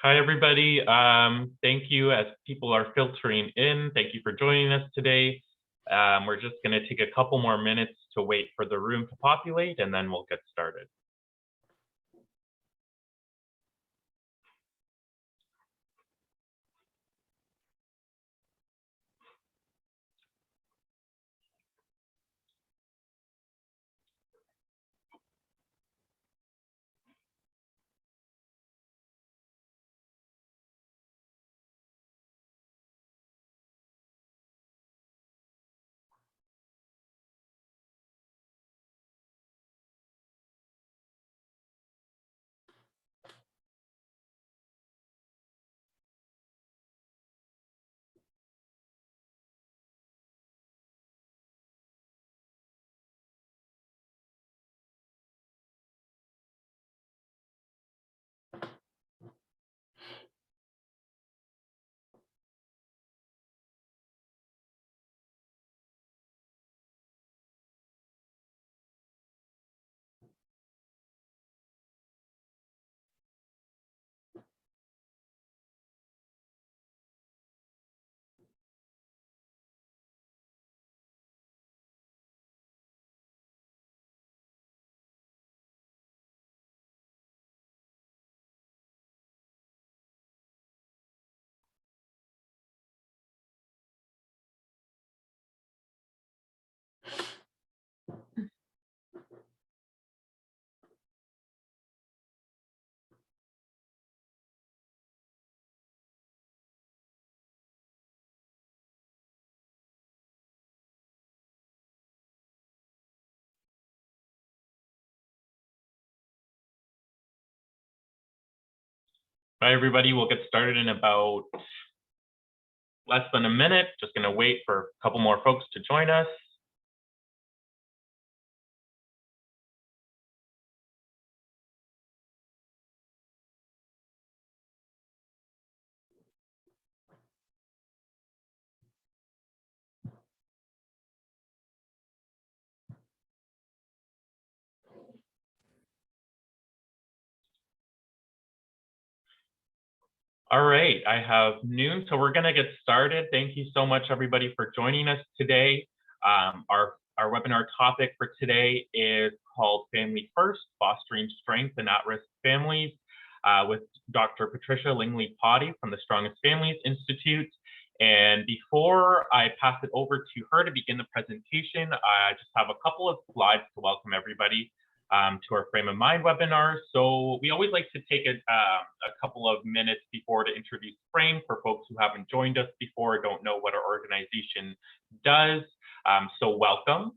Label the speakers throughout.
Speaker 1: Hi, everybody. Thank you as people are filtering in. Thank you for joining us today. We're just going to take a couple more minutes to wait for the room to populate, and then we'll get started. Bye, everybody. We'll get started in about less than a minute. Just going to wait for a couple more folks to join us. All right, I have noon, so we're going to get started. Thank you so much, everybody, for joining us today. Our webinar topic for today is called Family First, Fostering Strength in At-Risk Families, with Dr. Patricia Lingley Potty from the Strongest Families Institute. And before I pass it over to her to begin the presentation, I just have a couple of slides to welcome everybody to our Frame of Mind webinar. So we always like to take a couple of minutes before to introduce Frayme for folks who haven't joined us before, don't know what our organization does. So welcome.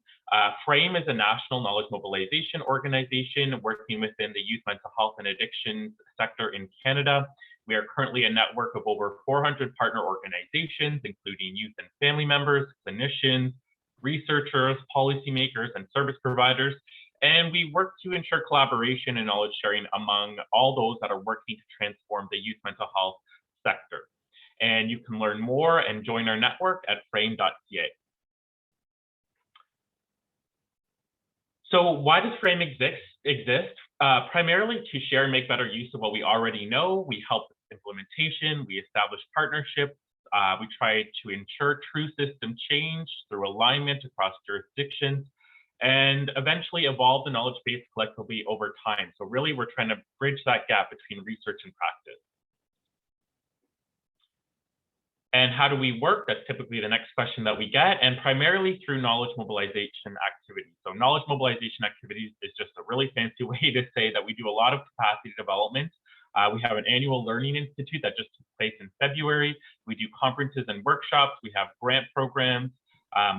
Speaker 1: Frayme is a national knowledge mobilization organization working within the youth mental health and addiction sector in Canada. We are currently a network of over 400 partner organizations, including youth and family members, clinicians, researchers, policymakers, and service providers. And we work to ensure collaboration and knowledge sharing among all those that are working to transform the youth mental health sector. And you can learn more and join our network at frayme.ca. So why does Frayme exist? Primarily to share and make better use of what we already know. We help with implementation, we establish partnerships, we try to ensure true system change through alignment across jurisdictions, and eventually evolve the knowledge base collectively over time. So really, we're trying to bridge that gap between research and practice. And how do we work? That's typically the next question that we get, and primarily through knowledge mobilization activities. So knowledge mobilization activities is just a really fancy way to say that we do a lot of capacity development. We have an annual learning institute that just took place in February. We do conferences and workshops. We have grant programs.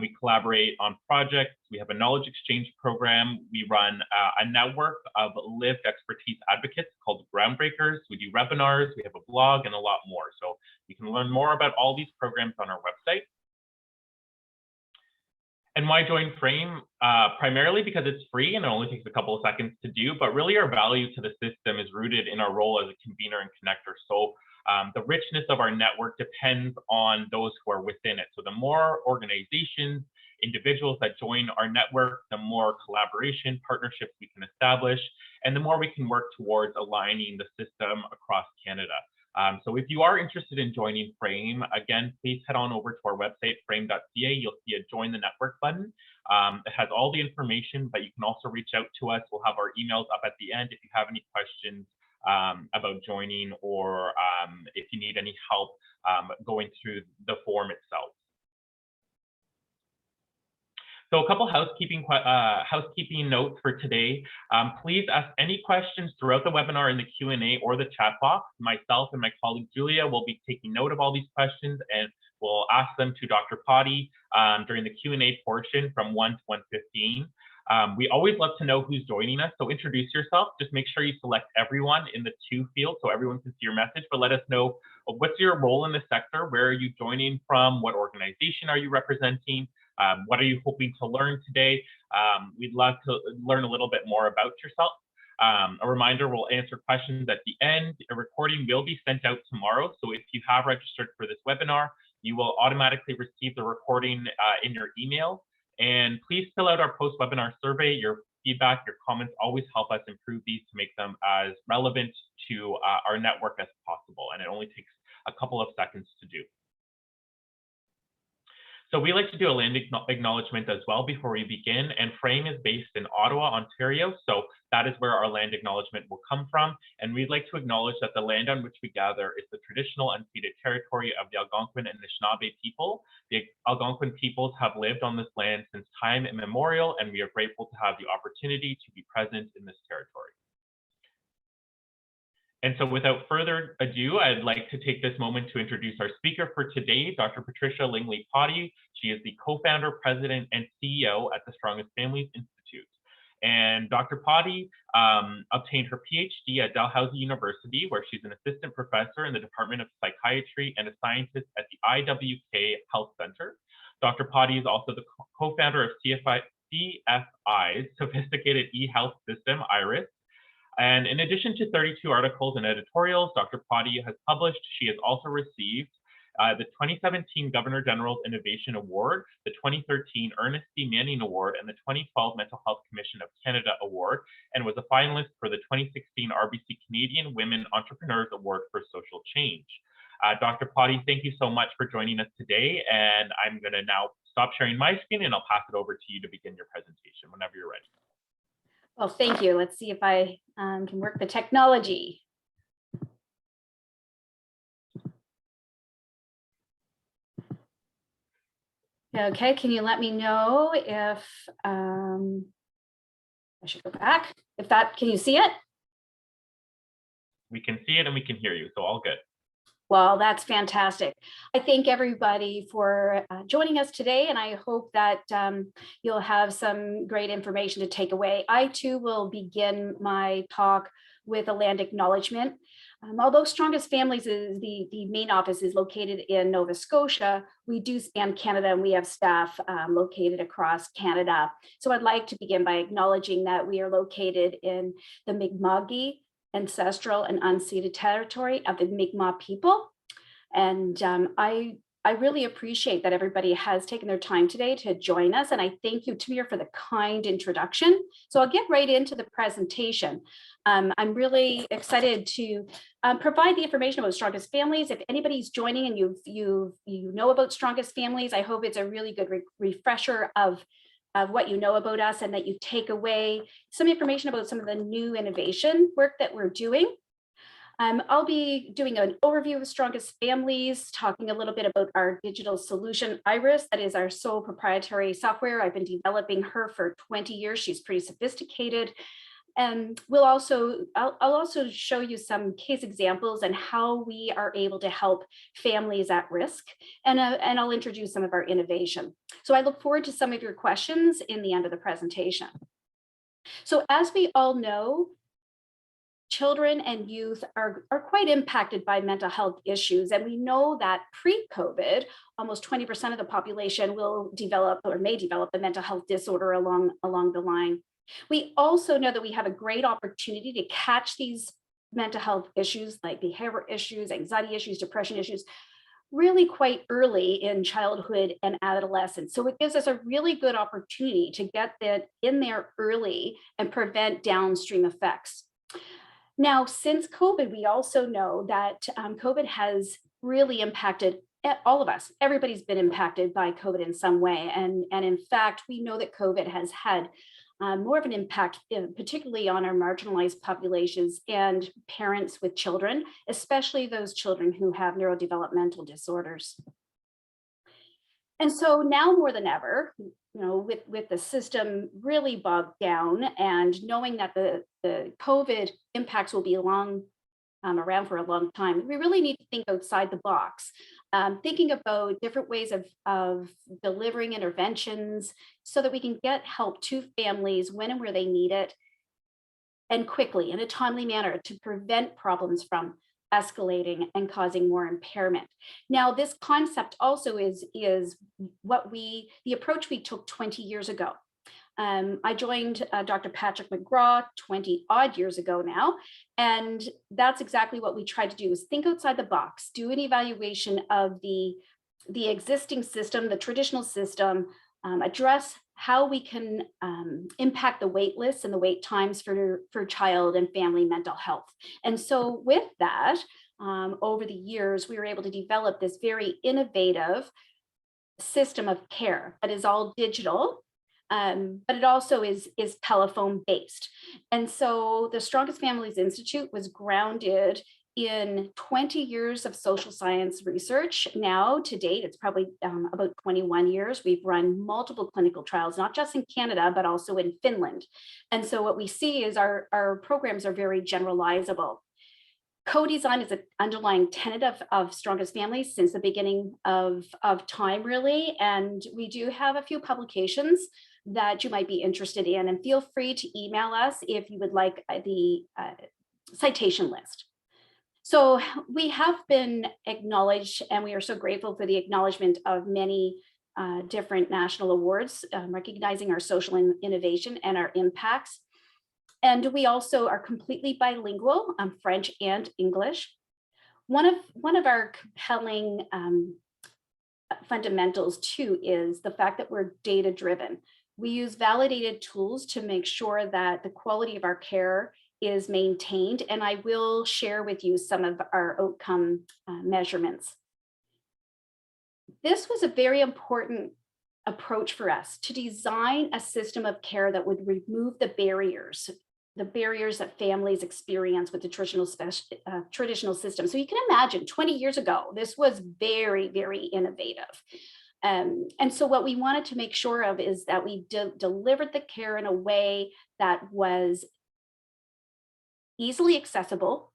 Speaker 1: We collaborate on projects. We have a knowledge exchange program. We run a network of lived expertise advocates called Groundbreakers. We do webinars. We have a blog and a lot more. So you can learn more about all these programs on our website. And why join Frayme? Primarily because it's free and it only takes a couple of seconds to do, but really our value to the system is rooted in our role as a convener and connector. So the richness of our network depends on those who are within it. So the more organizations, individuals that join our network, the more collaboration, partnerships we can establish, and the more we can work towards aligning the system across Canada. So if you are interested in joining Frayme, again, please head on over to our website, frayme.ca. You'll see a join the network button. It has all the information, but you can also reach out to us. We'll have our emails up at the end if you have any questions about joining, or if you need any help going through the form itself. So a couple housekeeping notes for today. Please ask any questions throughout the webinar in the Q&A or the chat box. Myself and my colleague Julia will be taking note of all these questions, and we'll ask them to Dr. Potty during the Q&A portion from 1 to 1:15. We always love to know who's joining us, so introduce yourself. Just make sure you select everyone in the to field so everyone can see your message, but let us know what's your role in the sector, where are you joining from, what organization are you representing, what are you hoping to learn today? We'd love to learn a little bit more about yourself. A reminder, we'll answer questions at the end. A recording will be sent out tomorrow, so if you have registered for this webinar, you will automatically receive the recording in your email. And please fill out our post-webinar survey. Your feedback, your comments always help us improve these to make them as relevant to our network as possible, and it only takes a couple of seconds to do. So we like to do a land acknowledgement as well before we begin, and Frayme is based in Ottawa, Ontario, so that is where our land acknowledgement will come from, and we'd like to acknowledge that the land on which we gather is the traditional unceded territory of the Algonquin and Anishinaabe people. The Algonquin peoples have lived on this land since time immemorial, and we are grateful to have the opportunity to be present in this territory. And so without further ado, I'd like to take this moment to introduce our speaker for today, Dr. Patricia Lingley Potty. She is the co-founder, president, and CEO at the Strongest Families Institute. And Dr. Potty obtained her PhD at Dalhousie University, where she's an assistant professor in the Department of Psychiatry and a scientist at the IWK Health Center. Dr. Potty is also the co-founder of CFI's sophisticated e-health system, IRIS. And in addition to 32 articles and editorials Dr. Potty has published, she has also received the 2017 Governor General's Innovation Award, the 2013 Ernest C. Manning Award, and the 2012 Mental Health Commission of Canada Award, and was a finalist for the 2016 RBC Canadian Women Entrepreneurs Award for Social Change. Dr. Potty, thank you so much for joining us today, and I'm going to now stop sharing my screen and I'll pass it over to you to begin your presentation whenever you're ready.
Speaker 2: Well, thank you. Let's see if I can work the technology. Okay, can you let me know if I should go back? If that, can you see it?
Speaker 1: We can see it and we can hear you, so all good.
Speaker 2: Well, that's fantastic. I thank everybody for joining us today, and I hope that you'll have some great information to take away. I too will begin my talk with a land acknowledgement. Although Strongest Families is the main office is located in Nova Scotia, we do span Canada and we have staff located across Canada. So I'd like to begin by acknowledging that we are located in the Mi'kmaq ancestral and unceded territory of the Mi'kmaq people. And I really appreciate that everybody has taken their time today to join us. And I thank you, Tamir, for the kind introduction. So I'll get right into the presentation. I'm really excited to provide the information about Strongest Families. If anybody's joining and you know about Strongest Families, I hope it's a really good refresher of what you know about us, and that you take away some information about some of the new innovation work that we're doing. I'll be doing an overview of Strongest Families, talking a little bit about our digital solution, IRIS, that is our sole proprietary software. I've been developing her for 20 years. She's pretty sophisticated. And I'll also show you some case examples and how we are able to help families at risk. And I'll introduce some of our innovation. So I look forward to some of your questions in the end of the presentation. So as we all know, children and youth are quite impacted by mental health issues. And we know that pre-COVID, almost 20% of the population will develop or may develop a mental health disorder along the line. We also know that we have a great opportunity to catch these mental health issues like behavior issues, anxiety issues, depression issues, really quite early in childhood and adolescence. So it gives us a really good opportunity to get that in there early and prevent downstream effects. Now, since COVID, we also know that COVID has really impacted all of us. Everybody's been impacted by COVID in some way. And in fact, we know that COVID has had more of an impact, particularly on our marginalized populations and parents with children, especially those children who have neurodevelopmental disorders. And so now more than ever, with the system really bogged down and knowing that the COVID impacts will be around for a long time, we really need to think outside the box, thinking about different ways of delivering interventions so that we can get help to families when and where they need it, and quickly in a timely manner to prevent problems from escalating and causing more impairment. Now, this concept also is the approach we took 20 years ago. I joined Dr. Patrick McGraw 20 odd years ago now, and that's exactly what we tried to do, is think outside the box, do an evaluation of the existing system, the traditional system, address how we can impact the wait lists and the wait times for child and family mental health. And so with that, over the years, we were able to develop this very innovative system of care that is all digital, but it also is telephone based. And so the Strongest Families Institute was grounded in 20 years of social science research. Now, to date, it's probably about 21 years. We've run multiple clinical trials, not just in Canada, but also in Finland. And so what we see is our programs are very generalizable. Co-design is an underlying tenet of Strongest Families since the beginning of time, really. And we do have a few publications that you might be interested in, and feel free to email us if you would like the citation list. So we have been acknowledged, and we are so grateful for the acknowledgement of many different national awards recognizing our social innovation and our impacts. And we also are completely bilingual, French and English. One of our compelling fundamentals too is the fact that we're data driven. We use validated tools to make sure that the quality of our care is maintained, and I will share with you some of our outcome measurements. This was a very important approach for us, to design a system of care that would remove the barriers that families experience with the traditional system. So you can imagine 20 years ago, this was very, very innovative. And so what we wanted to make sure of is that we delivered the care in a way that was easily accessible,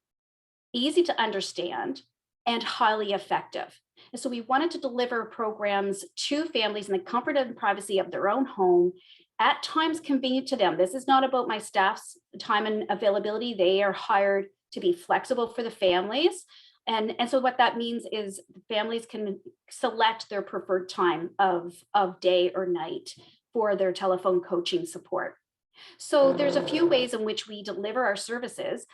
Speaker 2: easy to understand, and highly effective. And so we wanted to deliver programs to families in the comfort and privacy of their own home, at times convenient to them. This is not about my staff's time and availability. They are hired to be flexible for the families. And so what that means is families can select their preferred time of day or night for their telephone coaching support. So there's a few ways in which we deliver our services.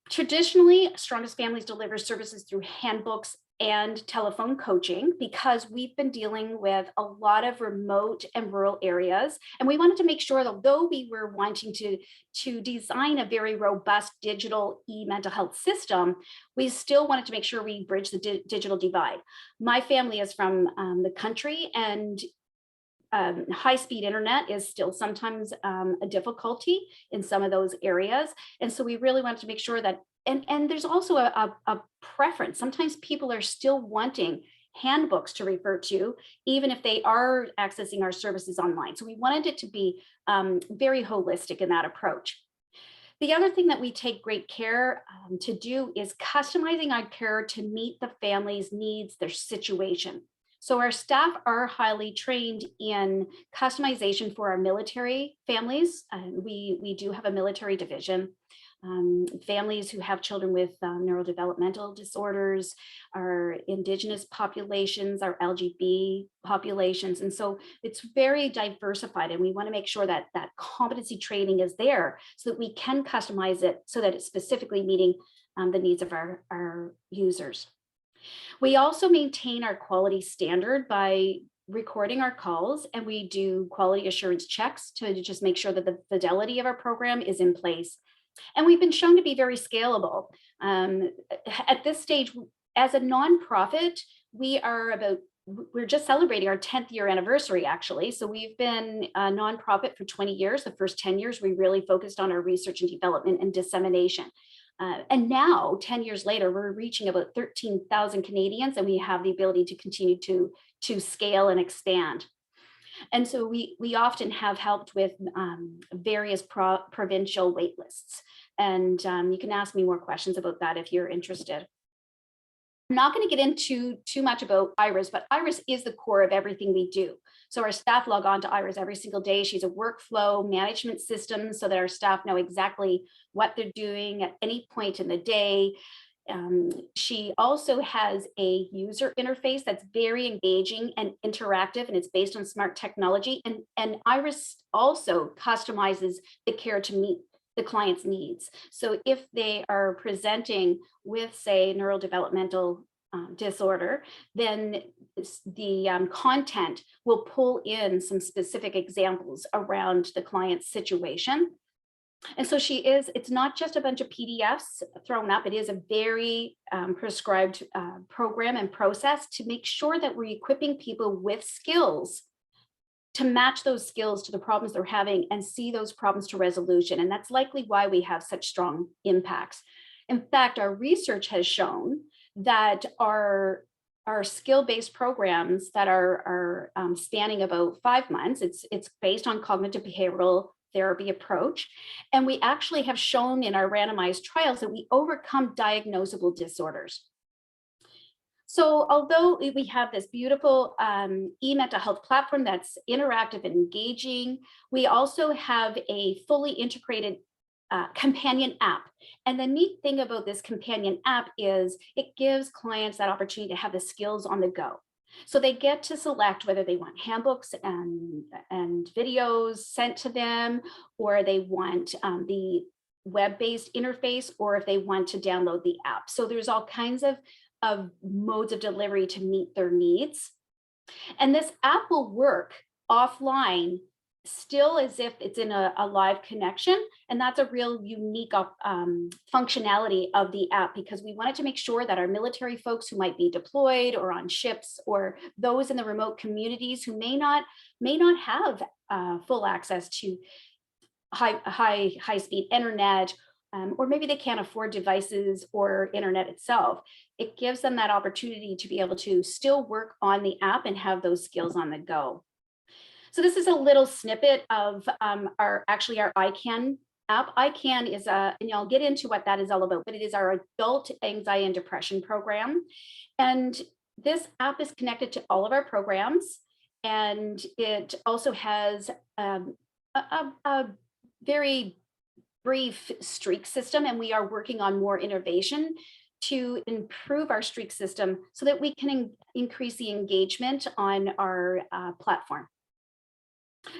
Speaker 2: Traditionally, Strongest Families delivers services through handbooks and telephone coaching, because we've been dealing with a lot of remote and rural areas. And we wanted to make sure that although we were wanting to design a very robust digital e-mental health system, we still wanted to make sure we bridge the digital divide. My family is from the country, and high-speed internet is still sometimes a difficulty in some of those areas. And so we really wanted to make sure that, and there's also a preference. Sometimes people are still wanting handbooks to refer to, even if they are accessing our services online. So we wanted it to be very holistic in that approach. The other thing that we take great care to do is customizing our care to meet the family's needs, their situation. So our staff are highly trained in customization for our military families. We do have a military division. Families who have children with neurodevelopmental disorders, our Indigenous populations, our LGBT populations. And so it's very diversified, and we want to make sure that that competency training is there so that we can customize it so that it's specifically meeting the needs of our users. We also maintain our quality standard by recording our calls, and we do quality assurance checks to just make sure that the fidelity of our program is in place. And we've been shown to be very scalable. At this stage, as a nonprofit, we're just celebrating our 10th year anniversary, actually. So we've been a nonprofit for 20 years. The first 10 years, we really focused on our research and development and dissemination. And now, 10 years later, we're reaching about 13,000 Canadians, and we have the ability to continue to scale and expand. And so we often have helped with various provincial wait lists. And you can ask me more questions about that if you're interested. I'm not going to get into too much about Iris, but Iris is the core of everything we do. So our staff log on to Iris every single day. She's a workflow management system so that our staff know exactly what they're doing at any point in the day. She also has a user interface that's very engaging and interactive, and it's based on smart technology. And Iris also customizes the care to meet the client's needs. So if they are presenting with, say, neurodevelopmental disorder, then the content will pull in some specific examples around the client's situation. And so it's not just a bunch of PDFs thrown up, it is a very prescribed program and process to make sure that we're equipping people with skills to match those skills to the problems they're having and see those problems to resolution. And that's likely why we have such strong impacts. In fact, our research has shown that our skill-based programs that are spanning about 5 months, it's based on cognitive behavioral therapy approach. And we actually have shown in our randomized trials that we overcome diagnosable disorders. So although we have this beautiful e-mental health platform that's interactive and engaging, we also have a fully integrated companion app. And the neat thing about this companion app is it gives clients that opportunity to have the skills on the go. So they get to select whether they want handbooks and videos sent to them, or they want the web-based interface, or if they want to download the app. So there's all kinds of modes of delivery to meet their needs. And this app will work offline still as if it's in a live connection. And that's a real unique functionality of the app, because we wanted to make sure that our military folks who might be deployed or on ships, or those in the remote communities who may not have full access to high speed internet, or maybe they can't afford devices or internet itself, it gives them that opportunity to be able to still work on the app and have those skills on the go. So this is a little snippet of our Icann app. Icann is and I'll get into what that is all about, but it is our adult anxiety and depression program. And this app is connected to all of our programs. And it also has a very brief streak system, and we are working on more innovation to improve our streak system so that we can increase the engagement on our platform.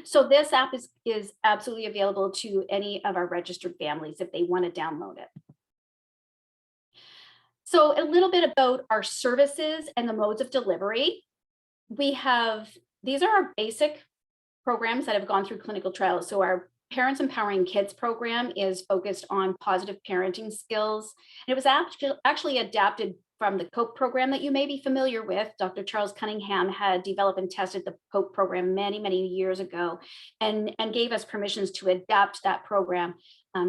Speaker 2: So this app is absolutely available to any of our registered families if they want to download it. So a little bit about our services and the modes of delivery. These are our basic programs that have gone through clinical trials. So our Parents Empowering Kids program is focused on positive parenting skills. And it was actually adapted from the COPE program that you may be familiar with. Dr. Charles Cunningham had developed and tested the COPE program many, many years ago, and gave us permissions to adapt that program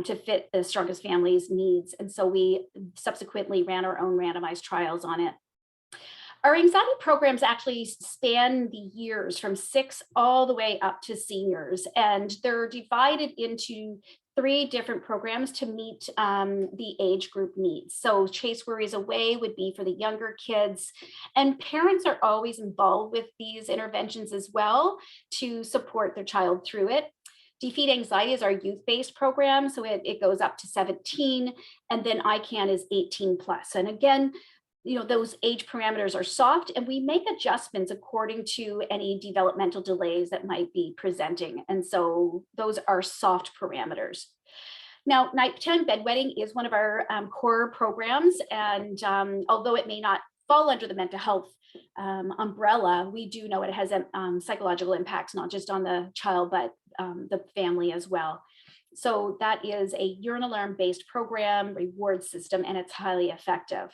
Speaker 2: to fit the strongest families' needs. And so we subsequently ran our own randomized trials on it. Our anxiety programs actually span the years from 6 all the way up to seniors, and they're divided into 3 different programs to meet the age group needs. So Chase Worries Away would be for the younger kids, and parents are always involved with these interventions as well to support their child through it. Defeat Anxiety is our youth-based program, so it goes up to 17, and then Icann is 18 plus. And again, those age parameters are soft, and we make adjustments according to any developmental delays that might be presenting. And so those are soft parameters. Now, Night 10 Bedwetting is one of our core programs. And although it may not fall under the mental health umbrella, we do know it has psychological impacts, not just on the child, but the family as well. So that is a urine alarm-based program, reward system, and it's highly effective.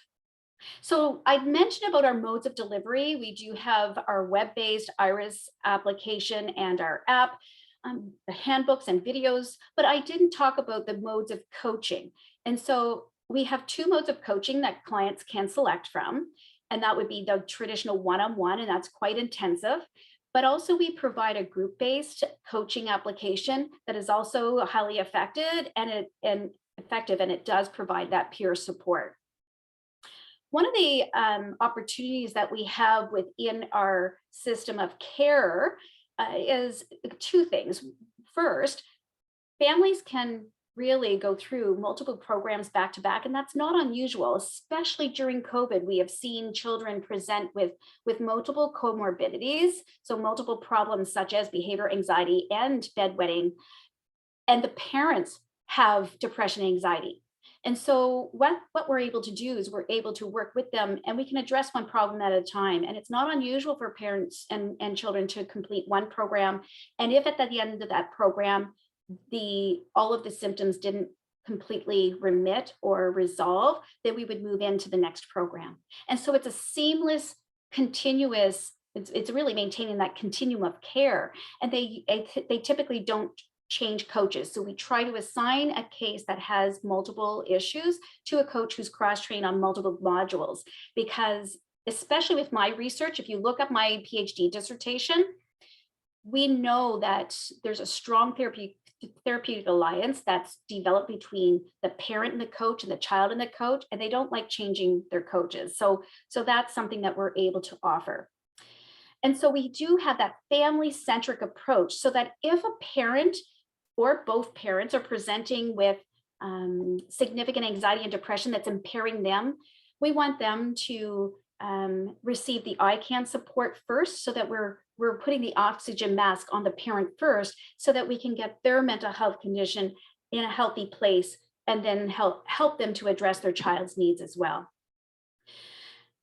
Speaker 2: So I mentioned about our modes of delivery. We do have our web-based Iris application and our app, the handbooks and videos, but I didn't talk about the modes of coaching. And so we have two modes of coaching that clients can select from, and that would be the traditional one-on-one, and that's quite intensive. But also we provide a group-based coaching application that is also highly effective, and it does provide that peer support. One of the opportunities that we have within our system of care is two things. First, families can really go through multiple programs back to back, and that's not unusual, especially during COVID. We have seen children present with multiple comorbidities, so multiple problems such as behavior anxiety and bedwetting, and the parents have depression and anxiety. And so what we're able to do is we're able to work with them, and we can address one problem at a time. And it's not unusual for parents and children to complete one program. And if at the end of that program, all of the symptoms didn't completely remit or resolve, then we would move into the next program. And so it's a seamless, continuous, it's really maintaining that continuum of care. And they typically don't change coaches. So we try to assign a case that has multiple issues to a coach who's cross-trained on multiple modules, because especially with my research, if you look up my PhD dissertation, we know that there's a strong therapeutic alliance that's developed between the parent and the coach and the child and the coach, and they don't like changing their coaches. So that's something that we're able to offer. And so we do have that family-centric approach, so that if a parent or both parents are presenting with significant anxiety and depression that's impairing them, we want them to receive the Icann support first, so that we're putting the oxygen mask on the parent first, so that we can get their mental health condition in a healthy place, and then help them to address their child's needs as well.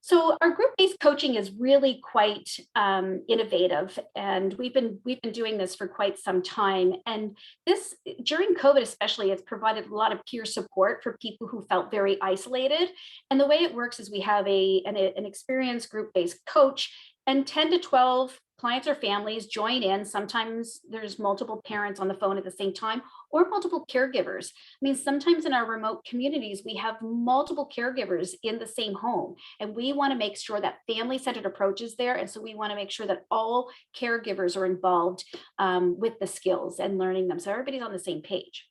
Speaker 2: So our group-based coaching is really quite innovative, and we've been doing this for quite some time. And this, during COVID especially, has provided a lot of peer support for people who felt very isolated. And the way it works is we have an experienced group-based coach, and 10 to 12 clients or families join in. Sometimes there's multiple parents on the phone at the same time, or multiple caregivers. I mean, sometimes in our remote communities, we have multiple caregivers in the same home, and we want to make sure that family-centered approach is there. And so we want to make sure that all caregivers are involved with the skills and learning them, so everybody's on the same page.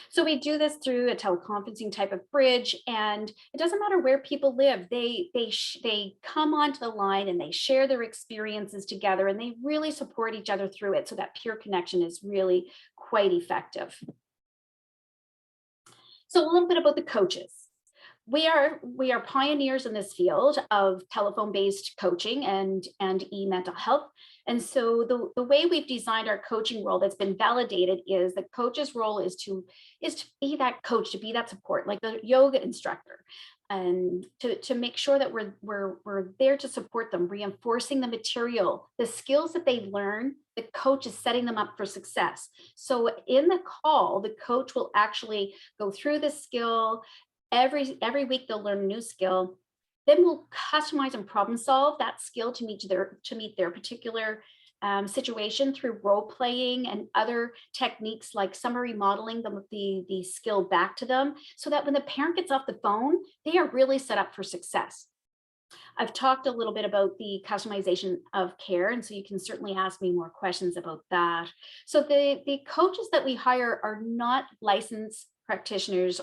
Speaker 2: So we do this through a teleconferencing type of bridge, and it doesn't matter where people live. They come onto the line and they share their experiences together, and they really support each other through it. So that peer connection is really quite effective. So a little bit about the coaches. We are pioneers in this field of telephone-based coaching and e-mental health. And so the way we've designed our coaching role that's been validated is the coach's role is to be that coach, to be that support, like the yoga instructor, and to make sure that we're there to support them, reinforcing the material, the skills that they learn. The coach is setting them up for success. So in the call, the coach will actually go through the skill. Every week they'll learn a new skill. Then we'll customize and problem solve that skill to meet their particular situation through role playing and other techniques like summary modeling the skill back to them, so that when the parent gets off the phone, they are really set up for success. I've talked a little bit about the customization of care, and so you can certainly ask me more questions about that. So the coaches that we hire are not licensed practitioners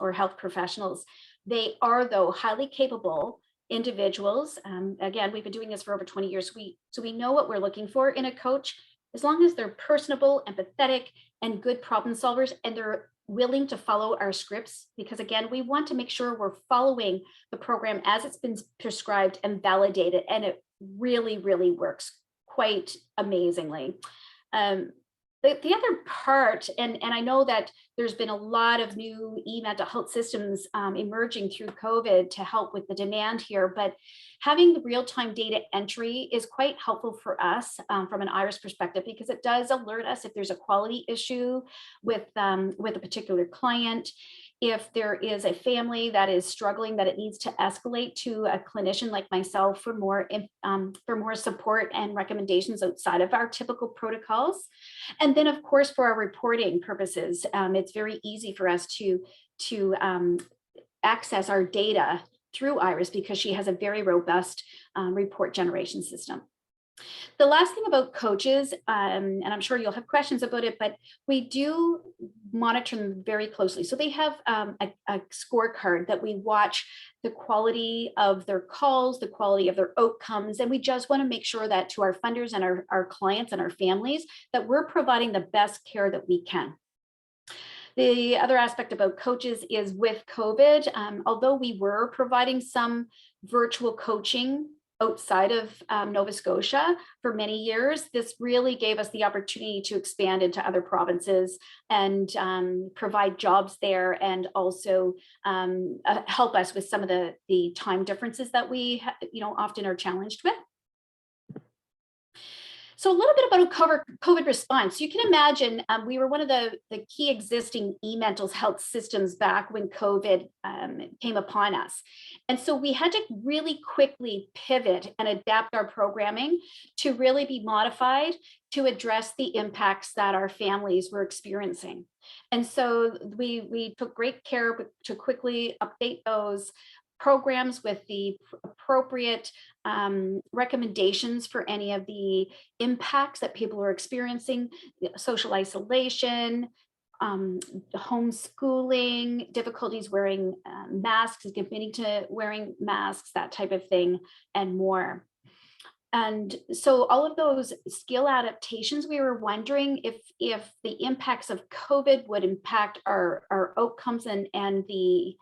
Speaker 2: or health professionals. They are, though, highly capable individuals. Again, we've been doing this for over 20 years. So we know what we're looking for in a coach, as long as they're personable, empathetic, and good problem solvers, and they're willing to follow our scripts, because again, we want to make sure we're following the program as it's been prescribed and validated, and it really, really works quite amazingly. The other part, and I know that there's been a lot of new mental health systems emerging through COVID to help with the demand here, but having the real-time data entry is quite helpful for us from an IRIS perspective, because it does alert us if there's a quality issue with a particular client. If there is a family that is struggling, that it needs to escalate to a clinician like myself for more support and recommendations outside of our typical protocols. And then, of course, for our reporting purposes, it's very easy for us to access our data through IRIS, because she has a very robust report generation system. The last thing about coaches, and I'm sure you'll have questions about it, but we do monitor them very closely. So they have a scorecard that we watch the quality of their calls, the quality of their outcomes, and we just want to make sure that to our funders and our clients and our families that we're providing the best care that we can. The other aspect about coaches is with COVID, although we were providing some virtual coaching outside of Nova Scotia for many years, this really gave us the opportunity to expand into other provinces and provide jobs there, and also help us with some of the time differences that we often are challenged with. So a little bit about a COVID response. You can imagine we were one of the key existing mental health systems back when COVID came upon us. And so we had to really quickly pivot and adapt our programming to really be modified to address the impacts that our families were experiencing. And so we took great care to quickly update those programs with the appropriate recommendations for any of the impacts that people are experiencing: social isolation, homeschooling, difficulties wearing masks, committing to wearing masks, that type of thing, and more. And so all of those skill adaptations, we were wondering if the impacts of COVID would impact our outcomes and the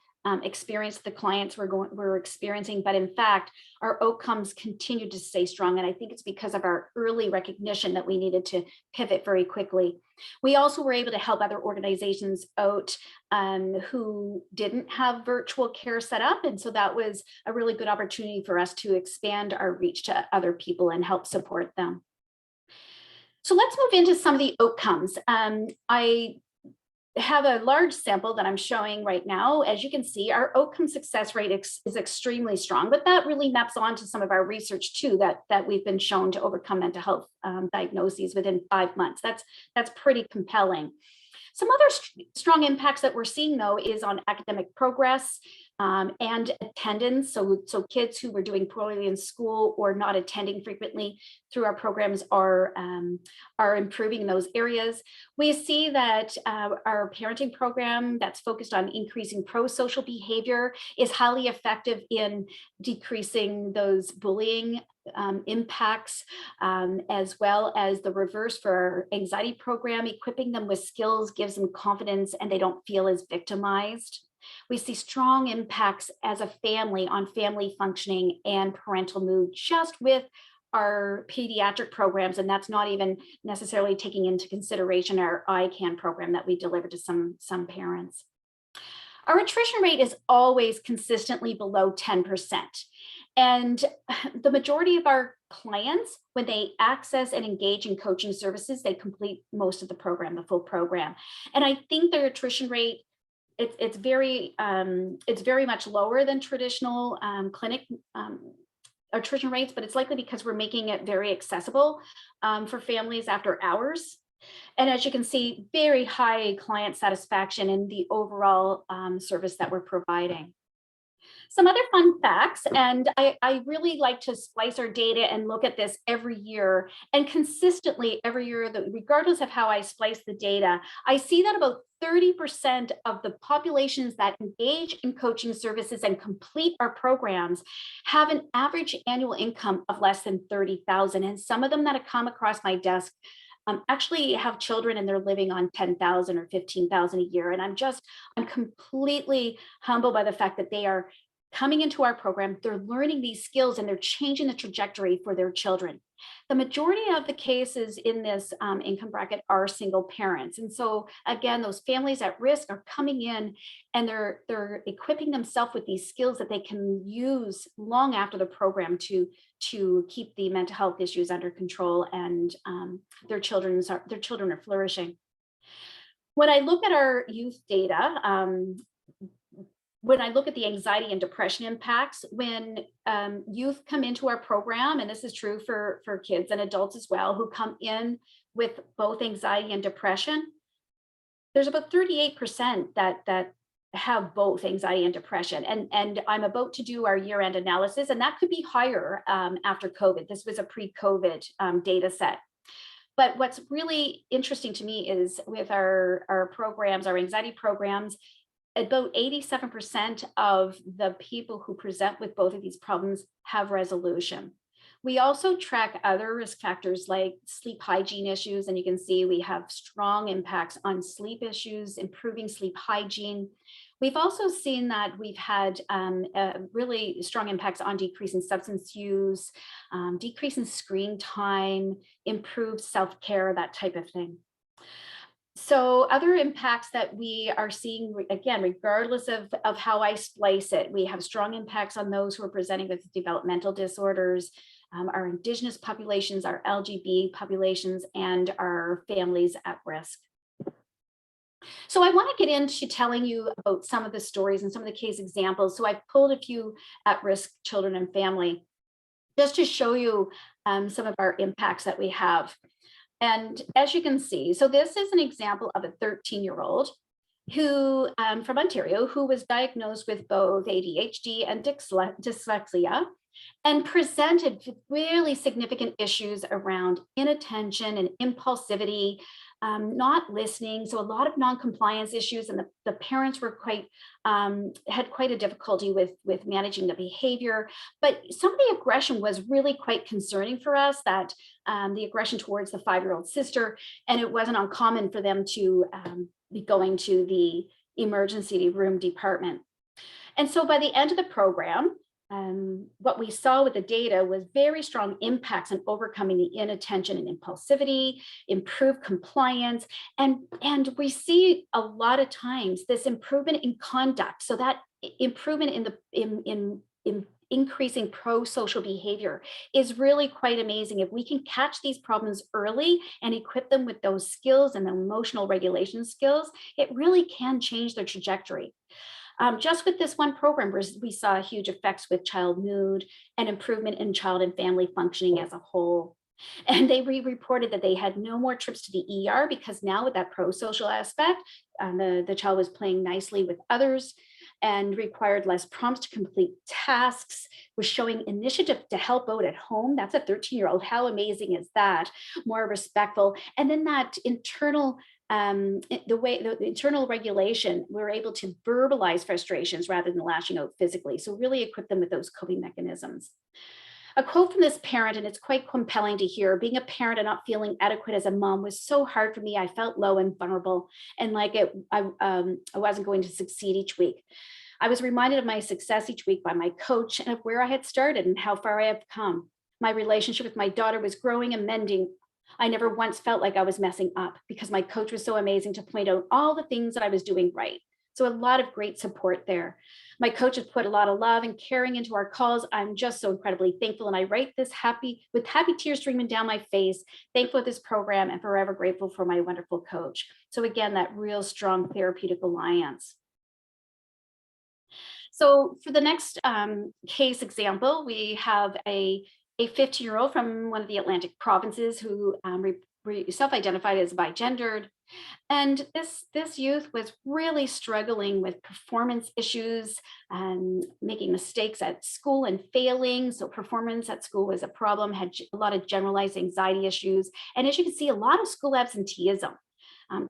Speaker 2: experience the clients were experiencing. But in fact, our outcomes continued to stay strong. And I think it's because of our early recognition that we needed to pivot very quickly. We also were able to help other organizations out who didn't have virtual care set up. And so that was a really good opportunity for us to expand our reach to other people and help support them. So let's move into some of the outcomes. I have a large sample that I'm showing right now. As you can see, our outcome success rate is extremely strong, but that really maps onto some of our research too, that we've been shown to overcome mental health diagnoses within 5 months. That's pretty compelling. Some other strong impacts that we're seeing, though, is on academic progress and attendance. So kids who were doing poorly in school or not attending frequently through our programs are improving in those areas. We see that our parenting program that's focused on increasing pro-social behavior is highly effective in decreasing those bullying impacts, as well as the reverse for our anxiety program. Equipping them with skills gives them confidence and they don't feel as victimized. We see strong impacts as a family on family functioning and parental mood just with our pediatric programs, and that's not even necessarily taking into consideration our Icann program that we deliver to some parents. Our attrition rate is always consistently below 10%. And the majority of our clients, when they access and engage in coaching services, they complete most of the program, the full program. And I think their attrition rate, it's very much lower than traditional clinic attrition rates, but it's likely because we're making it very accessible for families after hours. And as you can see, very high client satisfaction in the overall service that we're providing. Some other fun facts, and I really like to splice our data and look at this every year, and consistently every year, regardless of how I splice the data, I see that about 30% of the populations that engage in coaching services and complete our programs have an average annual income of less than $30,000. And some of them that have come across my desk actually have children and they're living on $10,000 or $15,000 a year. And I'm completely humbled by the fact that they are coming into our program, they're learning these skills and they're changing the trajectory for their children. The majority of the cases in this income bracket are single parents. And so again, those families at risk are coming in and they're equipping themselves with these skills that they can use long after the program to keep the mental health issues under control, and their children are flourishing. When I look at our youth data, when I look at the anxiety and depression impacts, when youth come into our program, and this is true for kids and adults as well, who come in with both anxiety and depression, there's about 38% that have both anxiety and depression. And I'm about to do our year-end analysis, and that could be higher after COVID. This was a pre-COVID data set. But what's really interesting to me is with our programs, our anxiety programs, about 87% of the people who present with both of these problems have resolution. We also track other risk factors like sleep hygiene issues, and you can see we have strong impacts on sleep issues, improving sleep hygiene. We've also seen that we've had really strong impacts on decreasing substance use, decrease in screen time, improved self-care, that type of thing. So other impacts that we are seeing, again, regardless of how I splice it, we have strong impacts on those who are presenting with developmental disorders, our Indigenous populations, our LGBT populations, and our families at risk. So I want to get into telling you about some of the stories and some of the case examples. So I've pulled a few at-risk children and family just to show you some of our impacts that we have. And as you can see, so this is an example of a 13-year-old who from Ontario, who was diagnosed with both ADHD and dyslexia, and presented with really significant issues around inattention and impulsivity, not listening. So a lot of non-compliance issues, and the parents were had quite a difficulty with managing the behavior. But some of the aggression was really quite concerning for us, that the aggression towards the 5-year-old sister, and it wasn't uncommon for them to be going to the emergency room department. And so by the end of the program, what we saw with the data was very strong impacts on overcoming the inattention and impulsivity, improved compliance, and we see a lot of times this improvement in conduct. So that improvement in increasing pro-social behavior is really quite amazing. If we can catch these problems early and equip them with those skills and the emotional regulation skills, it really can change their trajectory. Just with this one program, we saw huge effects with child mood and improvement in child and family functioning as a whole. And they reported that they had no more trips to the ER because now with that pro-social aspect, the child was playing nicely with others and required less prompts to complete tasks, was showing initiative to help out at home. That's a 13-year-old. How amazing is that? More respectful. And then that internal the internal regulation, we're able to verbalize frustrations rather than lashing out physically. So really equip them with those coping mechanisms. A quote from this parent, and it's quite compelling to hear: being a parent and not feeling adequate as a mom was so hard for me. I felt low and vulnerable, and like I wasn't going to succeed each week. I was reminded of my success each week by my coach and of where I had started and how far I have come. My relationship with my daughter was growing and mending. I never once felt like I was messing up because my coach was so amazing to point out all the things that I was doing right. So a lot of great support there. My coach has put a lot of love and caring into our calls. I'm just so incredibly thankful. And I write this with happy tears streaming down my face, thankful for this program and forever grateful for my wonderful coach. So again, that real strong therapeutic alliance. So for the next case example, we have a 15-year-old from one of the Atlantic provinces who self-identified as bigendered. And this youth was really struggling with performance issues and making mistakes at school and failing. So performance at school was a problem, had a lot of generalized anxiety issues. And as you can see, a lot of school absenteeism.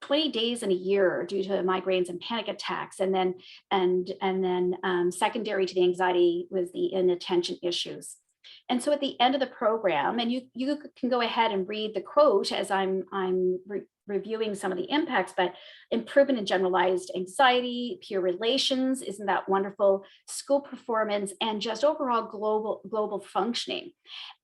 Speaker 2: 20 days in a year due to migraines and panic attacks. And then secondary to the anxiety was the inattention issues. And so at the end of the program, and you can go ahead and read the quote as I'm reviewing some of the impacts, but improvement in generalized anxiety, peer relations, isn't that wonderful, school performance, and just overall global functioning.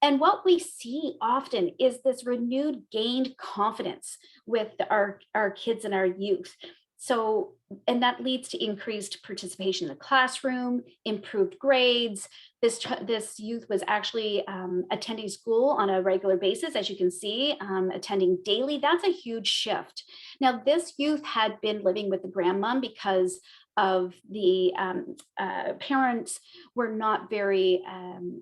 Speaker 2: And what we see often is this renewed gained confidence with our kids and our youth. So, and that leads to increased participation in the classroom, improved grades. This youth was actually attending school on a regular basis, as you can see, attending daily. That's a huge shift. Now, this youth had been living with the grandmom because of the parents were not very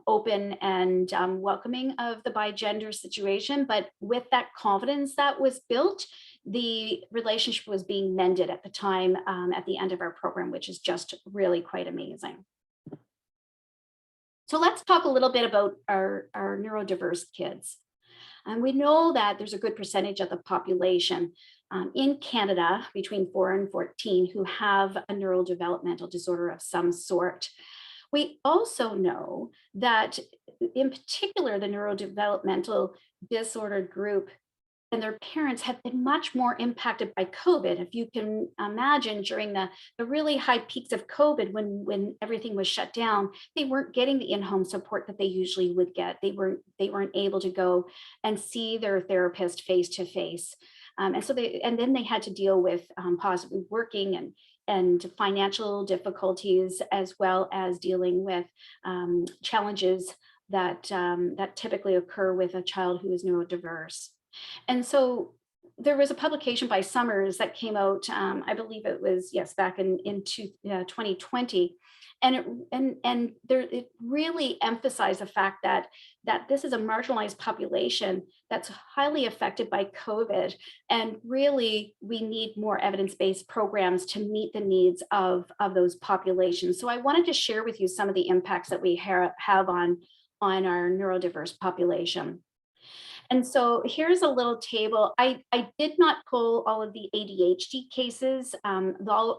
Speaker 2: open and welcoming of the bigender situation, but with that confidence that was built, the relationship was being mended at the time at the end of our program, which is just really quite amazing. So let's talk a little bit about our neurodiverse kids. And we know that there's a good percentage of the population in Canada between 4 and 14 who have a neurodevelopmental disorder of some sort. We also know that in particular, the neurodevelopmental disorder group and their parents have been much more impacted by COVID. If you can imagine during the really high peaks of COVID when everything was shut down, they weren't getting the in-home support that they usually would get. They weren't able to go and see their therapist face to face. And then they had to deal with possibly working and financial difficulties, as well as dealing with challenges that typically occur with a child who is neurodiverse. And so there was a publication by Summers that came out, I believe it was, yes, back in 2020. And it really emphasized the fact that this is a marginalized population that's highly affected by COVID. And really, we need more evidence-based programs to meet the needs of those populations. So I wanted to share with you some of the impacts that we have on our neurodiverse population. And so here's a little table. I did not pull all of the ADHD cases.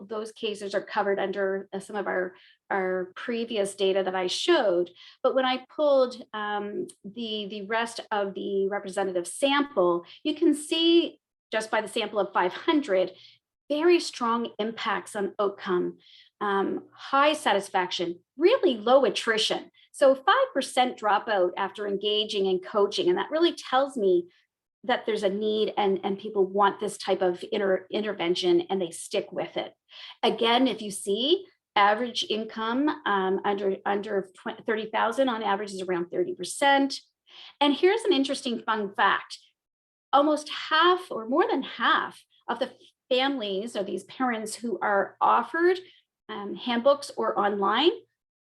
Speaker 2: Those cases are covered under some of our previous data that I showed. But when I pulled the rest of the representative sample, you can see just by the sample of 500, very strong impacts on outcome, high satisfaction, really low attrition. So 5% dropout after engaging in coaching. And that really tells me that there's a need and people want this type of intervention and they stick with it. Again, if you see average income under 30,000 on average is around 30%. And here's an interesting fun fact. Almost half or more than half of the families or these parents who are offered handbooks or online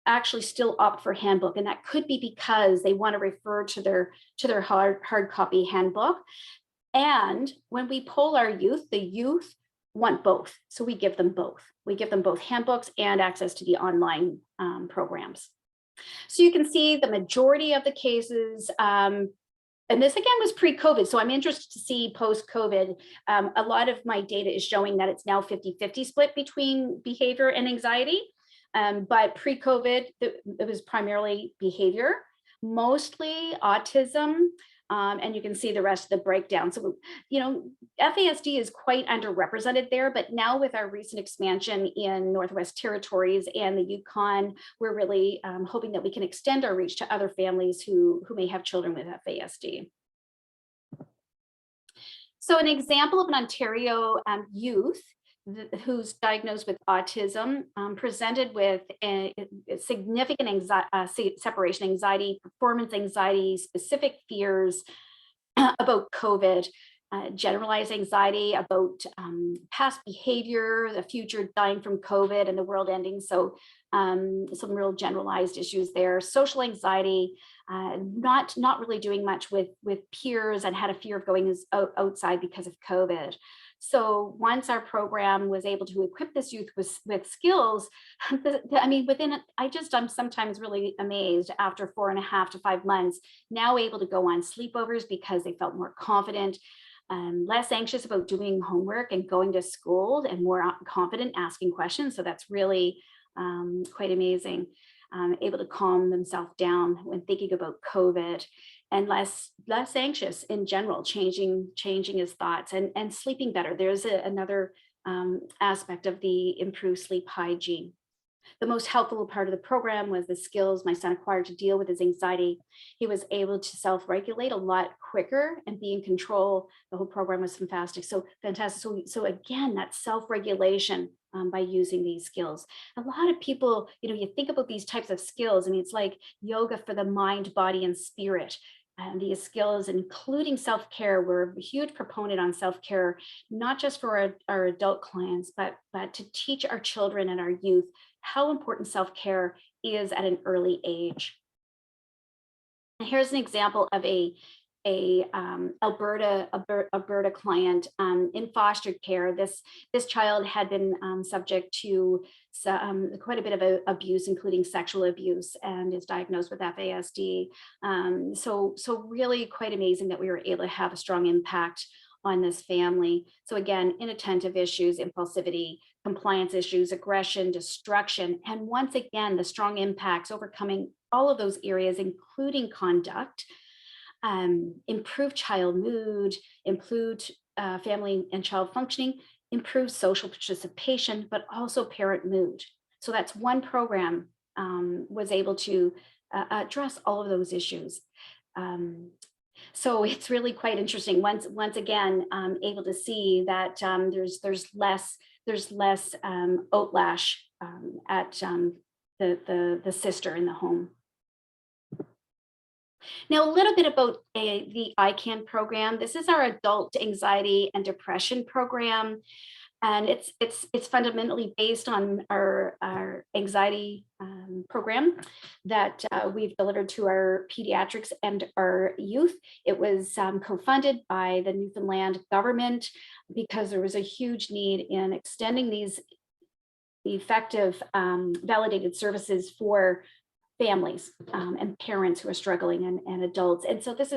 Speaker 2: actually still opt for handbook. And that could be because they want to refer to their hard copy handbook. And when we poll our youth, the youth want both. So we give them both. We give them both handbooks and access to the online programs. So you can see the majority of the cases, and this again was pre-COVID, so I'm interested to see post-COVID. A lot of my data is showing that it's now 50-50 split between behavior and anxiety. But pre-COVID, it was primarily behavior, mostly autism, and you can see the rest of the breakdown. So, FASD is quite underrepresented there, but now with our recent expansion in Northwest Territories and the Yukon, we're really hoping that we can extend our reach to other families who may have children with FASD. So an example of an Ontario youth who's diagnosed with autism, presented with a significant separation anxiety, performance anxiety, specific fears about COVID, generalized anxiety about past behavior, the future, dying from COVID and the world ending. So some real generalized issues there. Social anxiety, not really doing much with peers, and had a fear of going outside because of COVID. So once our program was able to equip this youth with skills, I'm sometimes really amazed after 4.5 to 5 months, now able to go on sleepovers because they felt more confident, less anxious about doing homework and going to school, and more confident asking questions. So that's really quite amazing. able to calm themselves down when thinking about COVID, and less anxious in general, changing his thoughts, and sleeping better. There's another aspect of the improved sleep hygiene. The most helpful part of the program was the skills my son acquired to deal with his anxiety. He was able to self-regulate a lot quicker and be in control. The whole program was fantastic. So So again, that self-regulation by using these skills. A lot of people, you think about these types of skills, I mean, it's like yoga for the mind, body, and spirit. And these skills, including self-care, we're a huge proponent on self-care, not just for our adult clients, but to teach our children and our youth how important self-care is at an early age. And here's an example of a Alberta client in foster care. This child had been subject to quite a bit of abuse, including sexual abuse, and is diagnosed with FASD. So really quite amazing that we were able to have a strong impact on this family. So again, inattentive issues, impulsivity, compliance issues, aggression, destruction, and once again, the strong impacts overcoming all of those areas, including conduct, improved child mood, improved family and child functioning, improved social participation, but also parent mood. So that's one program was able to address all of those issues. So it's really quite interesting. Once again, able to see that there's less outlash at the sister in the home. Now, a little bit about the Icann program. This is our adult anxiety and depression program, and it's fundamentally based on our anxiety program that we've delivered to our pediatrics and our youth. It was co-funded by the Newfoundland government because there was a huge need in extending these effective validated services for families and parents who are struggling, and adults. And so this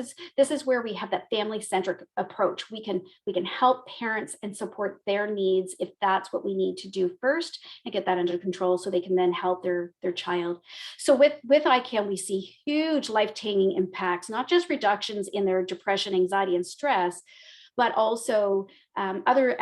Speaker 2: is where we have that family-centric approach. We can help parents and support their needs if that's what we need to do first, and get that under control so they can then help their child. So with Icann, we see huge life-changing impacts, not just reductions in their depression, anxiety, and stress, but also other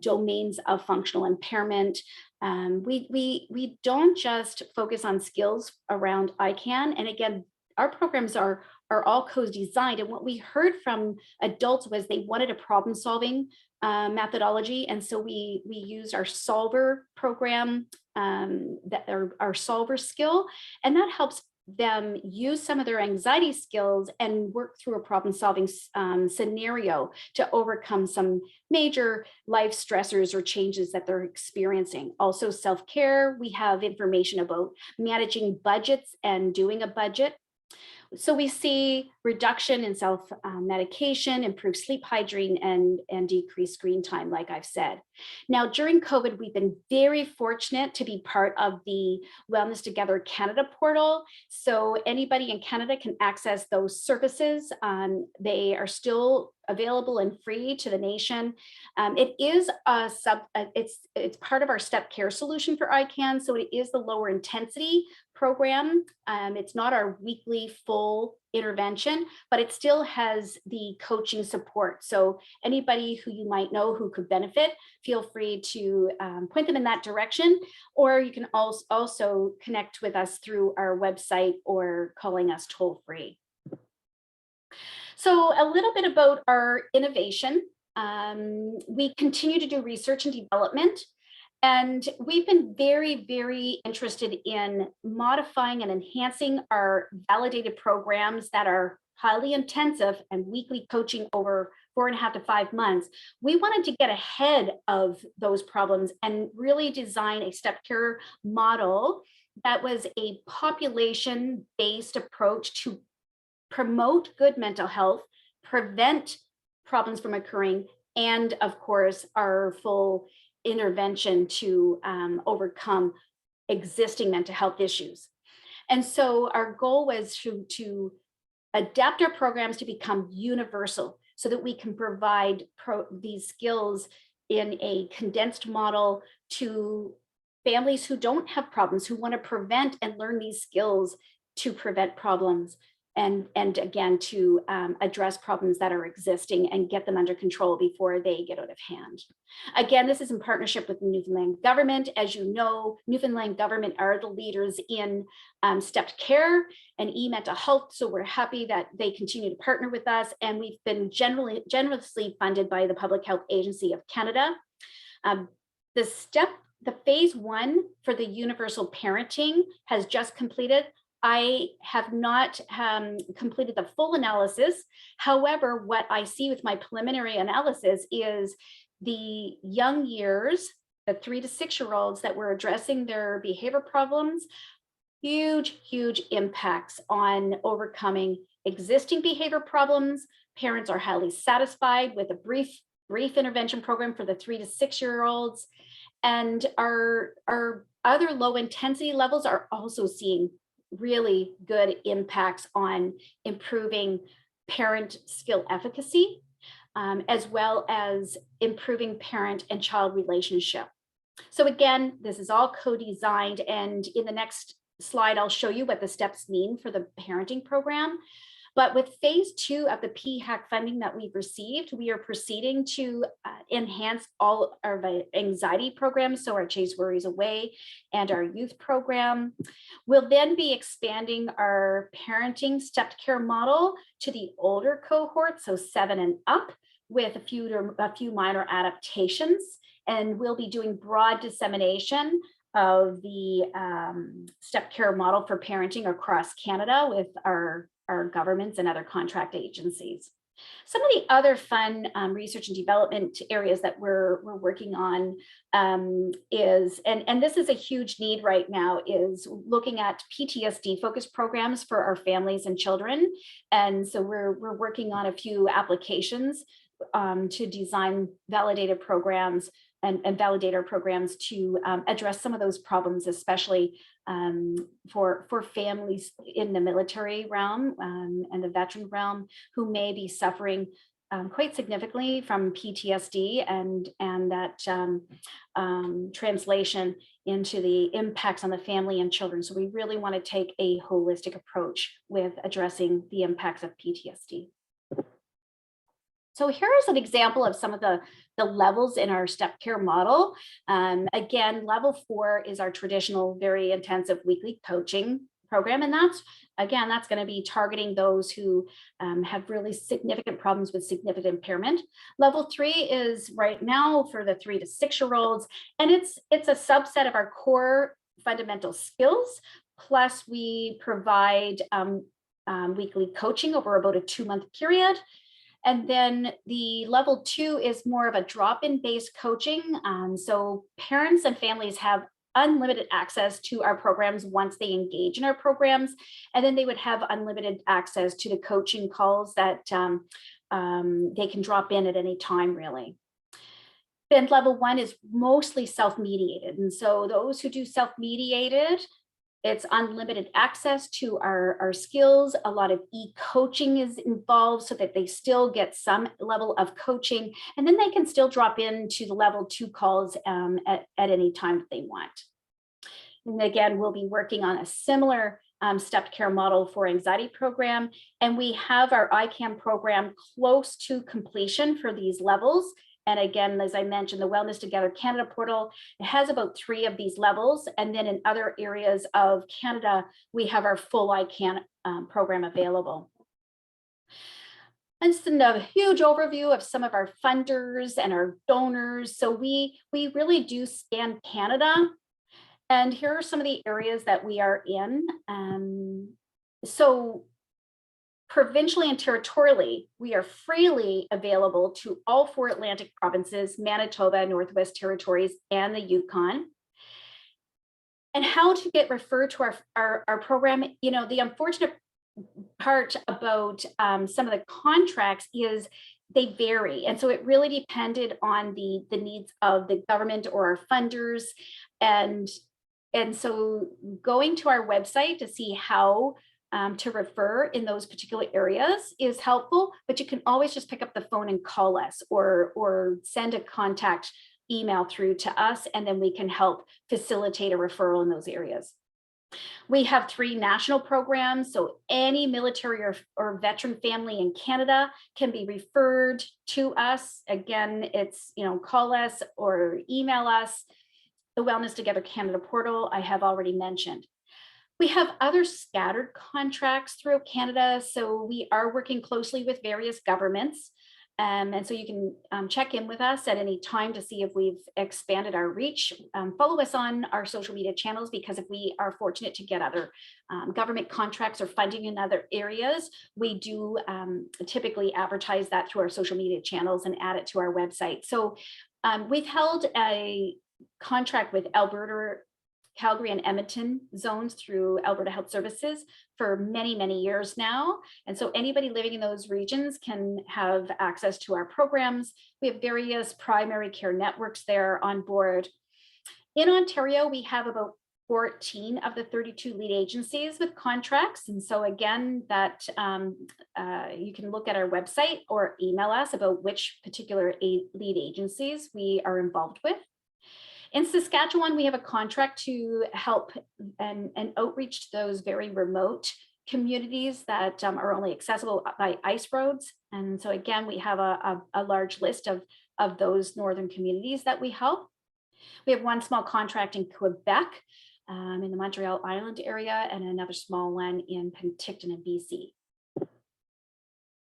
Speaker 2: domains of functional impairment. We don't just focus on skills around Icann. And again, our programs are all co-designed. And what we heard from adults was they wanted a problem-solving methodology. And so we used our solver program, our solver skill, and that helps them use some of their anxiety skills and work through a problem-solving scenario to overcome some major life stressors or changes that they're experiencing. Also, self-care, we have information about managing budgets and doing a budget. So we see reduction in self-medication, improved sleep hygiene, and decreased screen time, like I've said. Now, during COVID, we've been very fortunate to be part of the Wellness Together Canada portal. So anybody in Canada can access those services. They are still available and free to the nation. It is it's part of our step care solution for Icann. So it is the lower intensity program. It's not our weekly full intervention, but it still has the coaching support. So anybody who you might know who could benefit, feel free to point them in that direction, or you can also connect with us through our website or calling us toll free. So a little bit about our innovation. We continue to do research and development, and we've been very, very interested in modifying and enhancing our validated programs that are highly intensive and weekly coaching over 4.5 to 5 months. We wanted to get ahead of those problems and really design a step care model that was a population-based approach to promote good mental health, prevent problems from occurring, and of course, our full intervention to overcome existing mental health issues. And so our goal was to adapt our programs to become universal so that we can provide these skills in a condensed model to families who don't have problems, who want to prevent and learn these skills to prevent problems, and again, to address problems that are existing and get them under control before they get out of hand. Again, this is in partnership with the Newfoundland government. As you know, Newfoundland government are the leaders in stepped care and e-mental health. So we're happy that they continue to partner with us. And we've been generously funded by the Public Health Agency of Canada. The phase 1 for the universal parenting has just completed. I have not completed the full analysis. However, what I see with my preliminary analysis is the young years, the 3 to 6-year-olds that were addressing their behavior problems, huge impacts on overcoming existing behavior problems. Parents are highly satisfied with a brief intervention program for the 3 to 6-year-olds. And our other low intensity levels are also seeing really good impacts on improving parent skill efficacy, as well as improving parent and child relationship. So again, this is all co-designed, and in the next slide, I'll show you what the steps mean for the parenting program. But with phase 2 of the PHAC funding that we've received, we are proceeding to enhance all our anxiety programs, so our Chase Worries Away and our youth program. We'll then be expanding our parenting stepped care model to the older cohort, so 7 and up, with a few minor adaptations. And we'll be doing broad dissemination of the stepped care model for parenting across Canada with our governments and other contract agencies. Some of the other fun research and development areas that we're working on is, and this is a huge need right now, is looking at PTSD focused programs for our families and children. And so we're working on a few applications to design validated programs and validate our programs to address some of those problems, especially for families in the military realm and the veteran realm who may be suffering quite significantly from PTSD, and that translation into the impacts on the family and children. So we really want to take a holistic approach with addressing the impacts of PTSD. So here's an example of some of the levels in our step care model. Again, level 4 is our traditional, very intensive weekly coaching program. And that's going to be targeting those who have really significant problems with significant impairment. Level 3 is right now for the 3 to 6-year-olds. And it's a subset of our core fundamental skills. Plus we provide weekly coaching over about a 2-month period. And then the level 2 is more of a drop-in based coaching. So parents and families have unlimited access to our programs once they engage in our programs. And then they would have unlimited access to the coaching calls that they can drop in at any time, really. Then level 1 is mostly self-mediated. And so those who do self-mediated, it's unlimited access to our skills. A lot of e-coaching is involved so that they still get some level of coaching, and then they can still drop into the level 2 calls at any time that they want. And again, we'll be working on a similar stepped care model for anxiety program. And we have our Icann program close to completion for these levels. And again, as I mentioned, the Wellness Together Canada portal, it has about 3 of these levels. And then in other areas of Canada, we have our full Icann program available. And just a huge overview of some of our funders and our donors. So we really do span Canada. And here are some of the areas that we are in. So provincially and territorially, we are freely available to all 4 Atlantic provinces, Manitoba, Northwest Territories, and the Yukon. And how to get referred to our program, you know, the unfortunate part about some of the contracts is they vary. And so it really depended on the needs of the government or our funders. And so going to our website to see how to refer in those particular areas is helpful, but you can always just pick up the phone and call us or send a contact email through to us, and then we can help facilitate a referral in those areas. We have 3 national programs, so any military or veteran family in Canada can be referred to us. Again, it's, call us or email us. The Wellness Together Canada portal, I have already mentioned. We have other scattered contracts throughout Canada, so we are working closely with various governments. And so you can check in with us at any time to see if we've expanded our reach. Follow us on our social media channels, because if we are fortunate to get other government contracts or funding in other areas, we do typically advertise that through our social media channels and add it to our website. So we've held a contract with Alberta, Calgary, and Edmonton zones through Alberta Health Services for many, many years now. And so anybody living in those regions can have access to our programs. We have various primary care networks there on board. In Ontario, we have about 14 of the 32 lead agencies with contracts. And so again, that you can look at our website or email us about which particular lead agencies we are involved with. In Saskatchewan, we have a contract to help and outreach to those very remote communities that are only accessible by ice roads. And so again, we have a large list of those northern communities that we help. We have one small contract in Quebec, in the Montreal Island area, and another small one in Penticton in BC.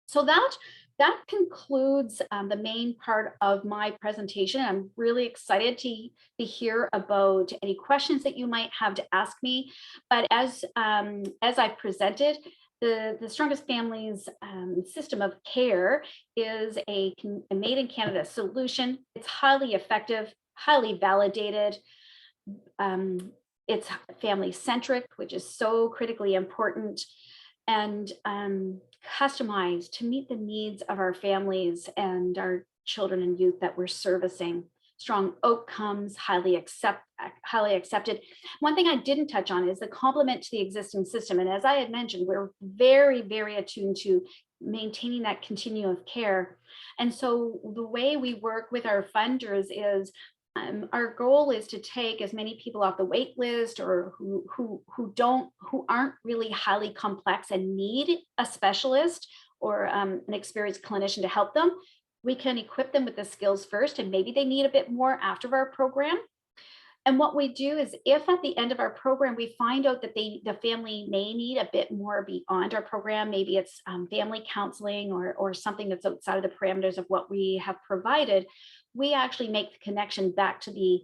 Speaker 2: So that concludes the main part of my presentation. I'm really excited to hear about any questions that you might have to ask me. But as I presented, the Strongest Families system of care is a made in Canada solution. It's highly effective, highly validated. It's family centric, which is so critically important, and customized to meet the needs of our families and our children and youth that we're servicing. Strong outcomes, highly accepted. One thing I didn't touch on is the complement to the existing system. And as I had mentioned, we're very, very attuned to maintaining that continuum of care. And so the way we work with our funders is our goal is to take as many people off the wait list or who aren't really highly complex and need a specialist or an experienced clinician to help them. We can equip them with the skills first, and maybe they need a bit more after our program. And what we do is, if at the end of our program we find out that the family may need a bit more beyond our program, maybe it's family counseling or something that's outside of the parameters of what we have provided, we actually make the connection back to the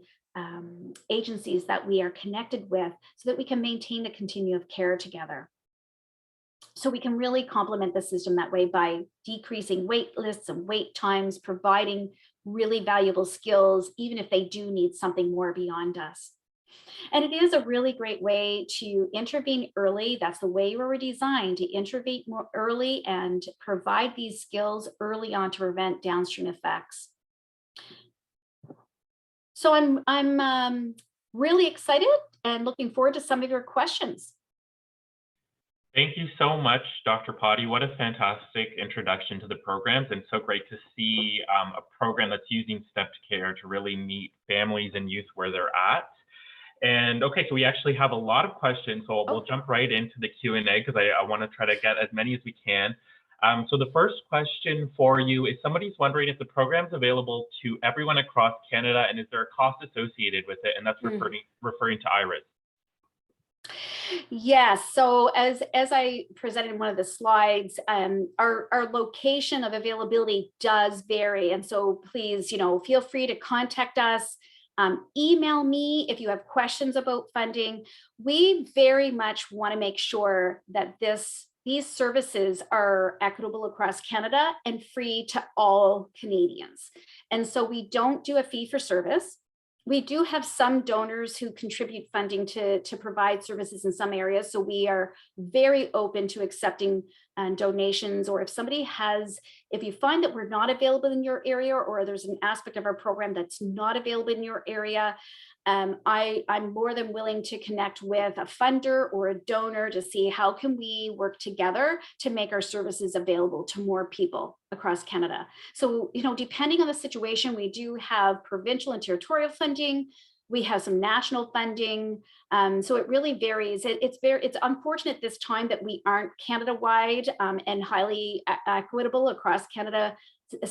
Speaker 2: agencies that we are connected with so that we can maintain the continuum of care together. So we can really complement the system that way by decreasing wait lists and wait times, providing really valuable skills, even if they do need something more beyond us. And it is a really great way to intervene early. That's the way we were designed, to intervene more early and provide these skills early on to prevent downstream effects. So I'm really excited and looking forward to some of your questions.
Speaker 1: Thank you so much, Dr. Potty. What a fantastic introduction to the programs, and so great to see a program that's using stepped care to really meet families and youth where they're at. And okay, so we actually have a lot of questions, so we'll jump right into the Q&A because I want to try to get as many as we can. So the first question for you is, somebody's wondering if the program's available to everyone across Canada, and is there a cost associated with it? And that's referring to IRIS.
Speaker 2: Yes, so as I presented in one of the slides, our location of availability does vary. And so please, feel free to contact us. Email me if you have questions about funding. We very much want to make sure that these services are equitable across Canada and free to all Canadians. And so we don't do a fee for service. We do have some donors who contribute funding to provide services in some areas. So we are very open to accepting donations, or if you find that we're not available in your area, or there's an aspect of our program that's not available in your area, I'm more than willing to connect with a funder or a donor to see how can we work together to make our services available to more people across Canada. So, depending on the situation, we do have provincial and territorial funding. We have some national funding. So it really varies. It's unfortunate this time that we aren't Canada-wide and highly equitable across Canada,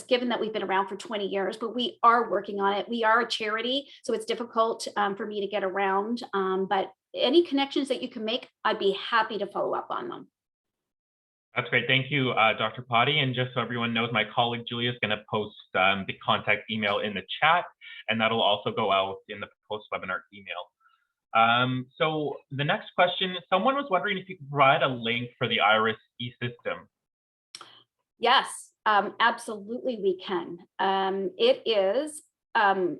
Speaker 2: given that we've been around for 20 years, but we are working on it. We are a charity, so it's difficult for me to get around. But any connections that you can make, I'd be happy to follow up on them.
Speaker 1: That's great. Thank you, Dr. Potty. And just so everyone knows, my colleague Julia is going to post the contact email in the chat, and that'll also go out in the post-webinar email. So the next question, someone was wondering if you could provide a link for the IRIS e-system.
Speaker 2: Yes, absolutely we can. It is, oh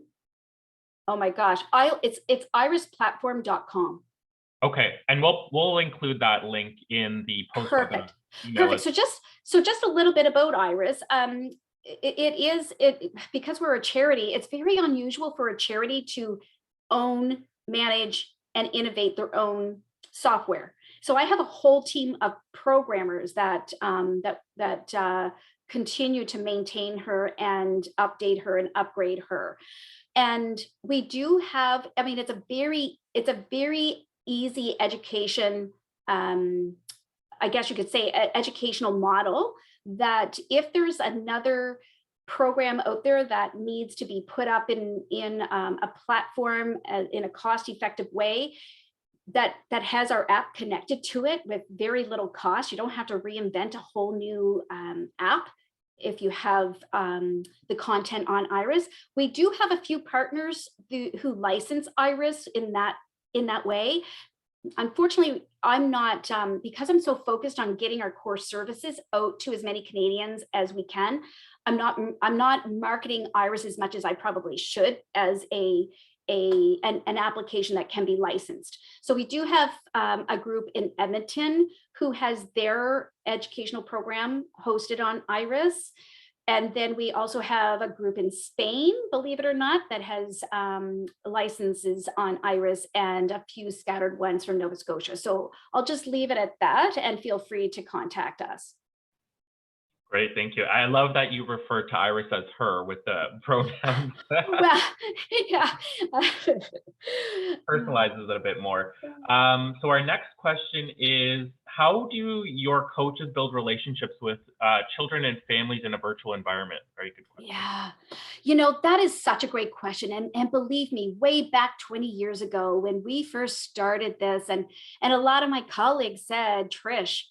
Speaker 2: my gosh, it's irisplatform.com.
Speaker 1: Okay, and we'll include that link in the post-webinar email.
Speaker 2: Perfect. So just a little bit about IRIS. Because we're a charity, it's very unusual for a charity to own, manage, and innovate their own software. So I have a whole team of programmers that continue to maintain her and update her and upgrade her. And we do have, it's a very easy education, I guess you could say, educational model, that if there's another program out there that needs to be put up in a platform in a cost-effective way, that has our app connected to it with very little cost. You don't have to reinvent a whole new app if you have the content on IRIS. We do have a few partners who license IRIS in that way. Unfortunately, I'm not, because I'm so focused on getting our core services out to as many Canadians as we can, I'm not marketing IRIS as much as I probably should as an application that can be licensed. So we do have a group in Edmonton who has their educational program hosted on IRIS. And then we also have a group in Spain, believe it or not, that has licenses on IRIS, and a few scattered ones from Nova Scotia. So I'll just leave it at that, and feel free to contact us.
Speaker 1: Great, thank you. I love that you refer to IRIS as her with the pronouns.
Speaker 2: Well, yeah.
Speaker 1: Personalizes it a bit more. So our next question is, how do your coaches build relationships with children and families in a virtual environment? Very good question.
Speaker 2: Yeah, that is such a great question. And believe me, way back 20 years ago, when we first started this, and a lot of my colleagues said, Trish,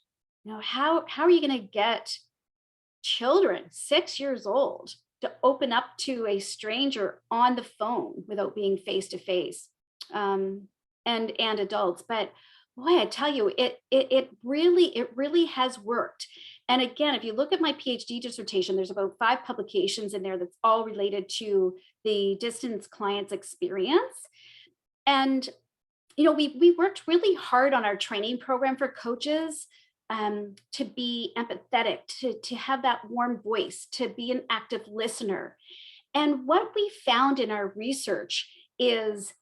Speaker 2: how are you going to get children 6 years old to open up to a stranger on the phone without being face to face, and adults? But boy, I tell you, it really has worked. And again, if you look at my PhD dissertation, there's about 5 publications in there that's all related to the distance client's experience. And we worked really hard on our training program for coaches, to be empathetic, to have that warm voice, to be an active listener. And what we found in our research is,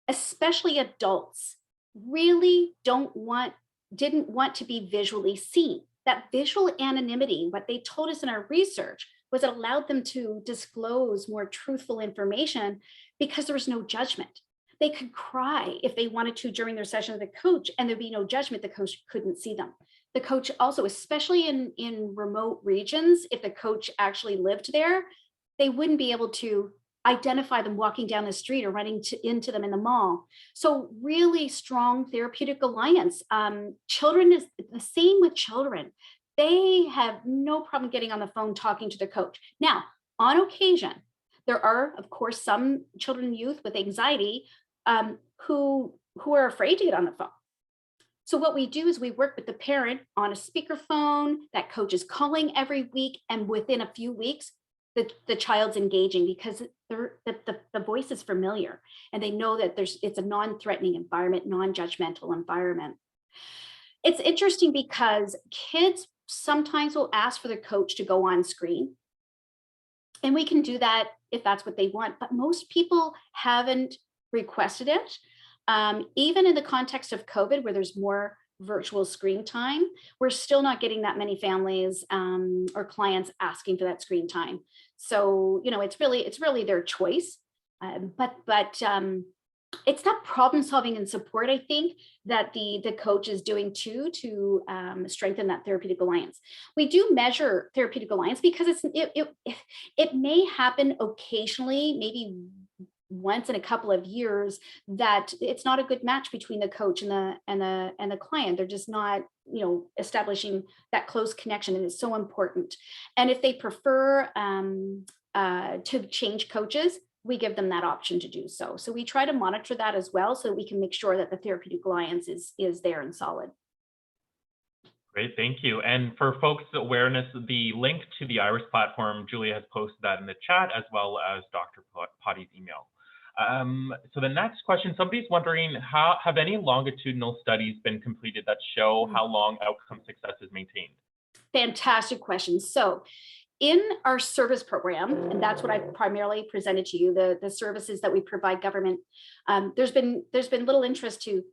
Speaker 2: especially adults, really didn't want to be visually seen. That visual anonymity, what they told us in our research, was it allowed them to disclose more truthful information because there was no judgment. They could cry if they wanted to during their session with the coach, and there'd be no judgment. The coach couldn't see them. The coach also, especially in remote regions, if the coach actually lived there, they wouldn't be able to identify them walking down the street or running into them in the mall. So really strong therapeutic alliance. Children is the same with children. They have no problem getting on the phone talking to the coach. Now, on occasion, there are, of course, some children and youth with anxiety who are afraid to get on the phone. So what we do is we work with the parent on a speakerphone. That coach is calling every week, and within a few weeks, the child's engaging because the voice is familiar, and they know that it's a non-threatening environment, non-judgmental environment. It's interesting because kids sometimes will ask for the coach to go on screen, and we can do that if that's what they want. But most people haven't requested it. Even in the context of COVID, where there's more virtual screen time, we're still not getting that many families or clients asking for that screen time. So, you know, it's really their choice. But it's that problem solving and support, I think, that the coach is doing too to strengthen that therapeutic alliance. We do measure therapeutic alliance because it may happen occasionally, maybe once in a couple of years, that it's not a good match between the coach and the client. They're just not, you know, establishing that close connection, and it's so important. And if they prefer to change coaches, we give them that option to do so. So we try to monitor that as well, so that we can make sure that the therapeutic alliance is there and solid.
Speaker 1: Great, thank you. And for folks' awareness, the link to the IRIS platform, Julia has posted that in the chat, as well as Dr. Potty's email. So the next question, somebody's wondering, have any longitudinal studies been completed that show how long outcome success is maintained?
Speaker 2: Fantastic question. So in our service program, and that's what I primarily presented to you, the services that we provide government, there's been little interest to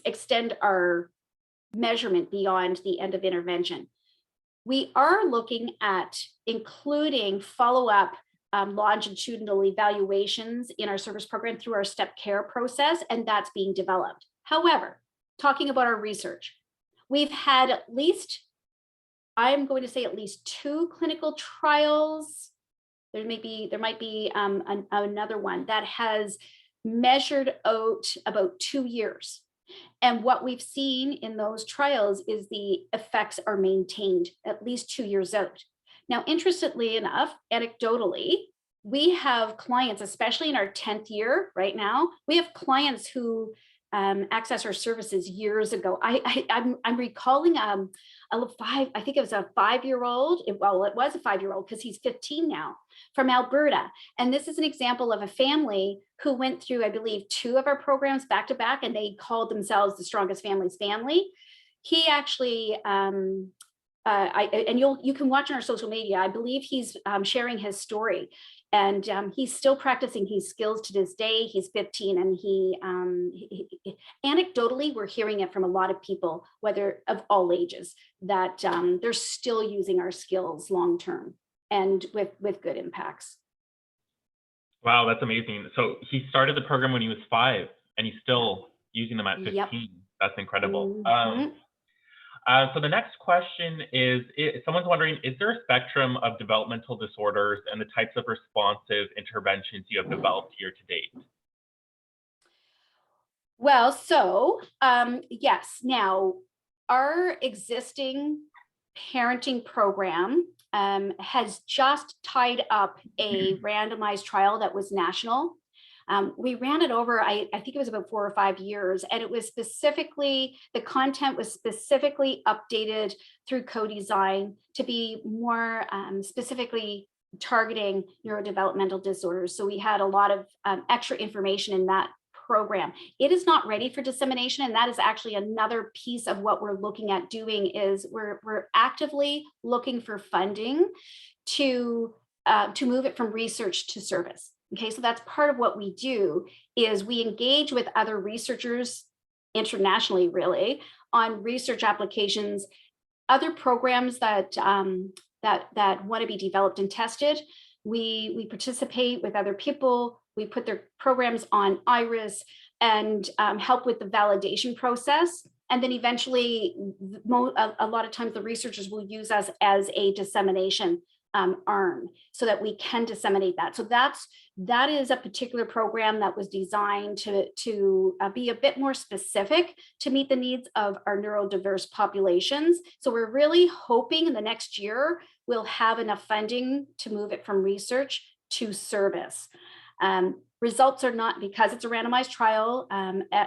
Speaker 2: extend our measurement beyond the end of intervention. We are looking at including follow-up longitudinal evaluations in our service program through our step care process, and that's being developed. However, talking about our research, we've had at least, I'm going to say at least 2 clinical trials. There might be another one that has measured out about 2 years. And what we've seen in those trials is the effects are maintained at least 2 years out. Now, interestingly enough, anecdotally, we have clients, especially in our 10th year right now, we have clients who access our services years ago. I'm recalling I think it was a 5-year-old. Well, it was a 5-year-old because he's 15 now, from Alberta. And this is an example of a family who went through, I believe, 2 of our programs back to back, and they called themselves the Strongest Families family. He actually, and you can watch on our social media, I believe he's sharing his story. And he's still practicing his skills to this day. He's 15, and he anecdotally, we're hearing it from a lot of people, whether of all ages, that they're still using our skills long term and with good impacts.
Speaker 1: Wow, that's amazing. So he started the program when he was 5, and he's still using them at 15. Yep. That's incredible. Mm-hmm. So the next question is, someone's wondering, is there a spectrum of developmental disorders and the types of responsive interventions you have developed year to date?
Speaker 2: Well, so yes. Now, our existing parenting program has just tied up a randomized trial that was national. We ran it over, I think it was about 4 or 5 years, and it was specifically, the content was specifically updated through co-design to be more specifically targeting neurodevelopmental disorders. So we had a lot of extra information in that program. It is not ready for dissemination, and that is actually another piece of what we're looking at doing. Is we're actively looking for funding to move it from research to service. Okay, so that's part of what we do, is we engage with other researchers internationally, really, on research applications, other programs that want to be developed and tested. We participate with other people. We put their programs on IRIS and help with the validation process. And then eventually, a lot of times the researchers will use us as a dissemination arm so that we can disseminate that. So that is a particular program that was designed to be a bit more specific to meet the needs of our neurodiverse populations. So we're really hoping in the next year we'll have enough funding to move it from research to service. Results are not, because it's a randomized trial,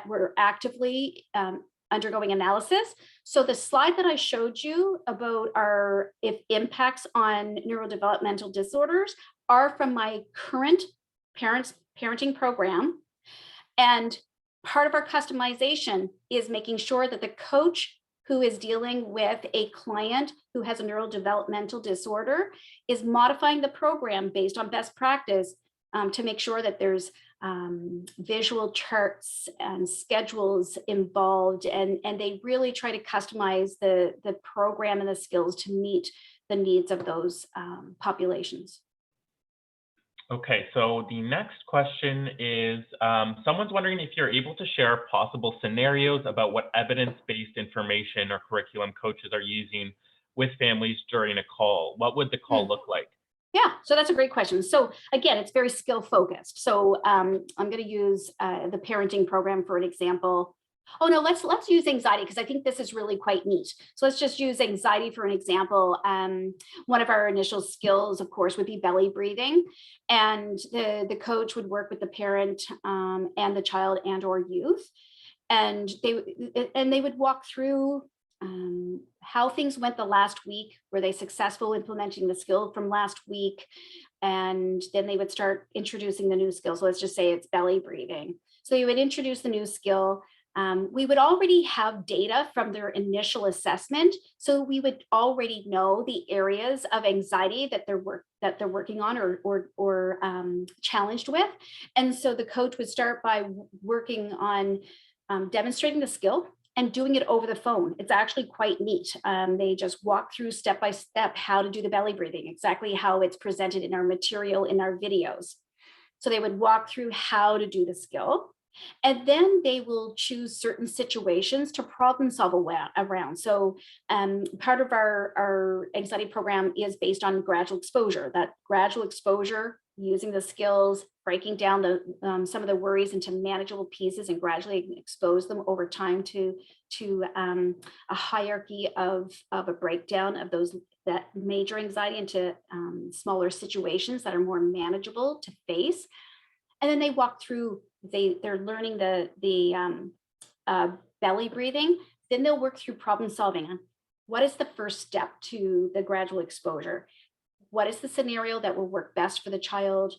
Speaker 2: we're actively undergoing analysis. So the slide that I showed you about our impacts on neurodevelopmental disorders are from my current parenting program. And part of our customization is making sure that the coach who is dealing with a client who has a neurodevelopmental disorder is modifying the program based on best practice to make sure that there's visual charts and schedules involved, and they really try to customize the program and the skills to meet the needs of those populations.
Speaker 1: Okay, so the next question is, someone's wondering if you're able to share possible scenarios about what evidence-based information or curriculum coaches are using with families during a call. What would the call look like?
Speaker 2: Yeah, so that's a great question. So again, it's very skill focused. So I'm going to use the parenting program for an example. Oh no, let's use anxiety, because I think this is really quite neat. So let's just use anxiety for an example. One of our initial skills, of course, would be belly breathing, and the coach would work with the parent and the child and or youth, and they would walk through how things went the last week. Were they successful implementing the skill from last week? And then they would start introducing the new skill. So let's just say it's belly breathing. So you would introduce the new skill. We would already have data from their initial assessment, so we would already know the areas of anxiety that they're working on or challenged with. And so the coach would start by working on demonstrating the skill and doing it over the phone. It's actually quite neat. They just walk through step by step how to do the belly breathing, exactly how it's presented in our material, in our videos. So they would walk through how to do the skill. And then they will choose certain situations to problem solve around. So part of our anxiety program is based on gradual exposure. That gradual exposure, using the skills, breaking down some of the worries into manageable pieces and gradually expose them over time to a hierarchy of a breakdown of that major anxiety into smaller situations that are more manageable to face. And then they walk through, they're learning the belly breathing. Then they'll work through problem solving. What is the first step to the gradual exposure? What is the scenario that will work best for the child?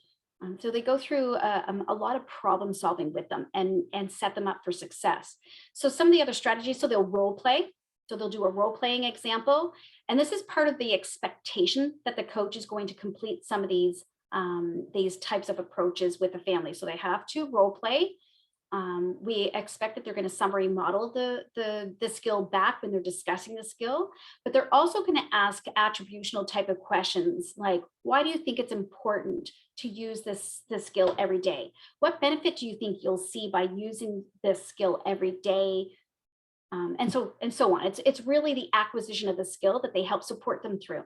Speaker 2: So they go through a lot of problem solving with them and set them up for success. So some of the other strategies, so they'll role play. So they'll do a role playing example. And this is part of the expectation that the coach is going to complete some of these types of approaches with the family. So they have to role play. We expect that they're going to summary model the skill back when they're discussing the skill, but they're also going to ask attributional type of questions like, why do you think it's important to use this skill every day? What benefit do you think you'll see by using this skill every day? And so on. It's really the acquisition of the skill that they help support them through.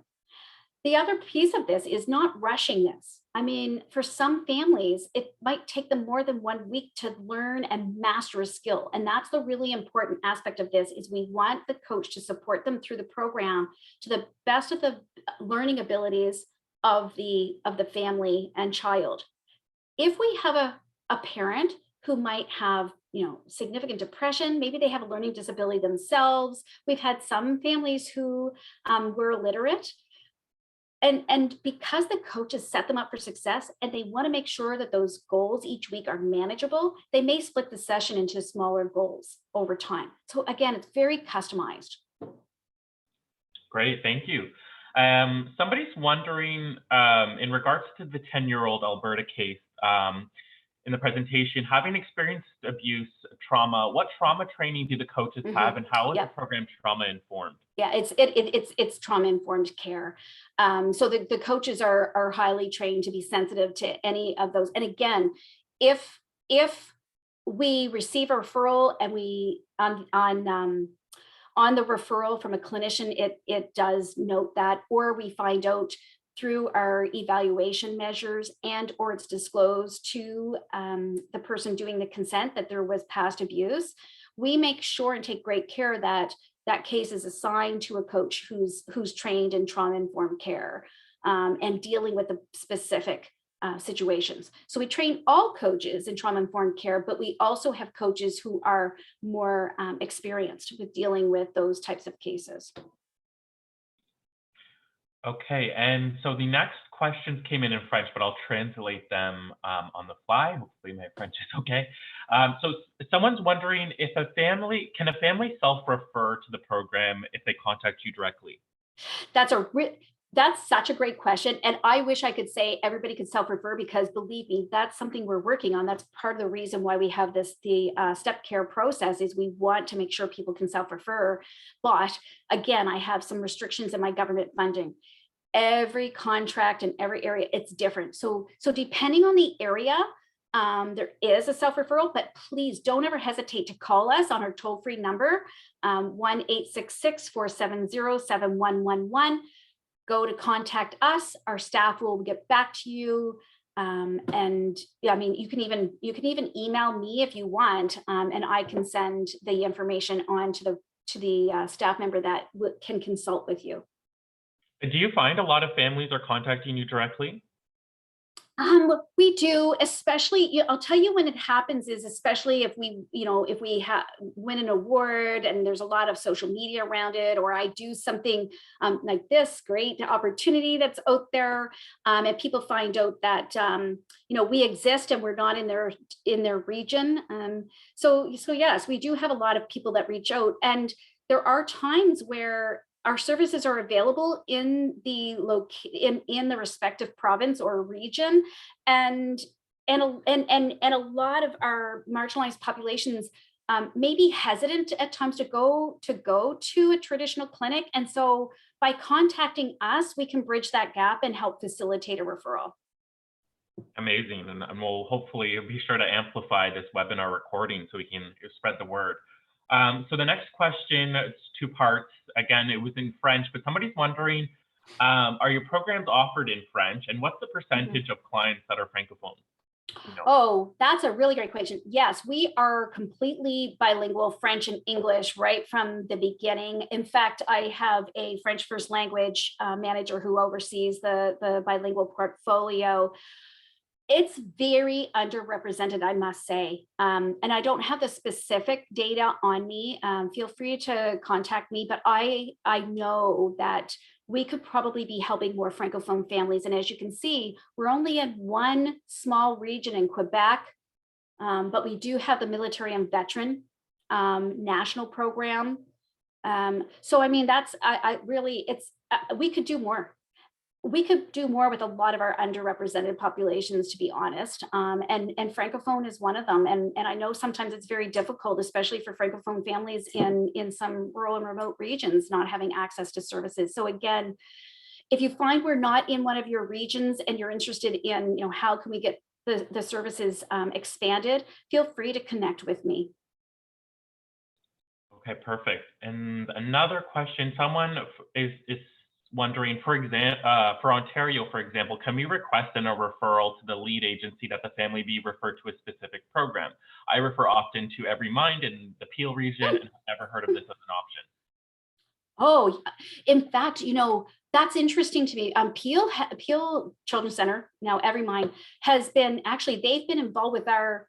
Speaker 2: The other piece of this is not rushing this. I mean, for some families, it might take them more than 1 week to learn and master a skill. And that's the really important aspect of this, is we want the coach to support them through the program to the best of the learning abilities of the family and child. If we have a parent who might have significant depression, maybe they have a learning disability themselves. We've had some families who were illiterate. And because the coaches set them up for success and they want to make sure that those goals each week are manageable, they may split the session into smaller goals over time. So again, it's very customized.
Speaker 1: Great, thank you. Somebody's wondering, in regards to the 10-year-old Alberta case, in the presentation, having experienced abuse, trauma, what trauma training do the coaches have, and how is the program trauma informed?
Speaker 2: Yeah, it's trauma informed care. So the coaches are highly trained to be sensitive to any of those. And again, if we receive a referral and we on the referral from a clinician, it does note that, or we find out through our evaluation measures and or it's disclosed to the person doing the consent that there was past abuse, we make sure and take great care that that case is assigned to a coach who's trained in trauma-informed care and dealing with the specific situations. So we train all coaches in trauma-informed care, but we also have coaches who are more experienced with dealing with those types of cases.
Speaker 1: Okay, and so the next questions came in French, but I'll translate them on the fly. Hopefully my French is okay. So someone's wondering if can a family self-refer to the program if they contact you directly?
Speaker 2: That's That's such a great question. And I wish I could say everybody could self-refer, because believe me, that's something we're working on. That's part of the reason why we have the step care process, is we want to make sure people can self-refer. But again, I have some restrictions in my government funding. Every contract in every area, it's different. So depending on the area, there is a self-referral, but please don't ever hesitate to call us on our toll-free number, 1-866-470-7111. Go to contact us. Our staff will get back to you. And yeah, I mean, you can even email me if you want, and I can send the information on to the staff member that can consult with you.
Speaker 1: Do you find a lot of families are contacting you directly?
Speaker 2: We do, especially, I'll tell you when it happens is, especially if we, if we win an award and there's a lot of social media around it, or I do something like this great opportunity that's out there, and people find out that, we exist and we're not in their region. So yes, we do have a lot of people that reach out, and there are times where our services are available in the in the respective province or region, and a lot of our marginalized populations may be hesitant at times to go to a traditional clinic, and so by contacting us, we can bridge that gap and help facilitate a referral.
Speaker 1: Amazing, and we'll hopefully be sure to amplify this webinar recording so we can spread the word. So the next question, it's two parts. Again, it was in French, but somebody's wondering, are your programs offered in French, and what's the percentage of clients that are Francophone?
Speaker 2: Oh, that's a really great question. Yes, we are completely bilingual, French and English, right from the beginning. In fact, I have a French first language manager who oversees the bilingual portfolio. It's very underrepresented, I must say. And I don't have the specific data on me. Feel free to contact me, but I know that we could probably be helping more Francophone families. And as you can see, we're only in one small region in Quebec, but we do have the military and veteran national program. So I mean, that's really, we could do more. We could do more with a lot of our underrepresented populations, to be honest. And Francophone is one of them. And I know sometimes it's very difficult, especially for Francophone families in some rural and remote regions, not having access to services. So again, if you find we're not in one of your regions and you're interested in, how can we get the services expanded, feel free to connect with me.
Speaker 1: Okay, perfect. And another question, someone is wondering, for example, for Ontario, for example, can we request a referral to the lead agency that the family be referred to a specific program? I refer often to Every Mind in the Peel region and have never heard of this as an option.
Speaker 2: Oh, in fact, that's interesting to me. Peel Children's Center, now Every Mind, has been, actually, they've been involved with our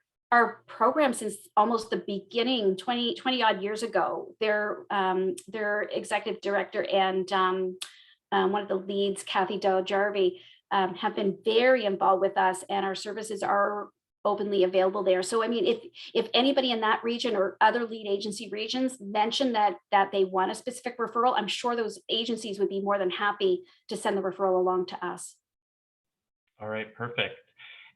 Speaker 2: program since almost the beginning, 20 odd years ago. Their executive director and one of the leads, Kathy Dow-Jarvie, have been very involved with us, and our services are openly available there. So I mean, if anybody in that region or other lead agency regions mention that they want a specific referral, I'm sure those agencies would be more than happy to send the referral along to us.
Speaker 1: All right, perfect.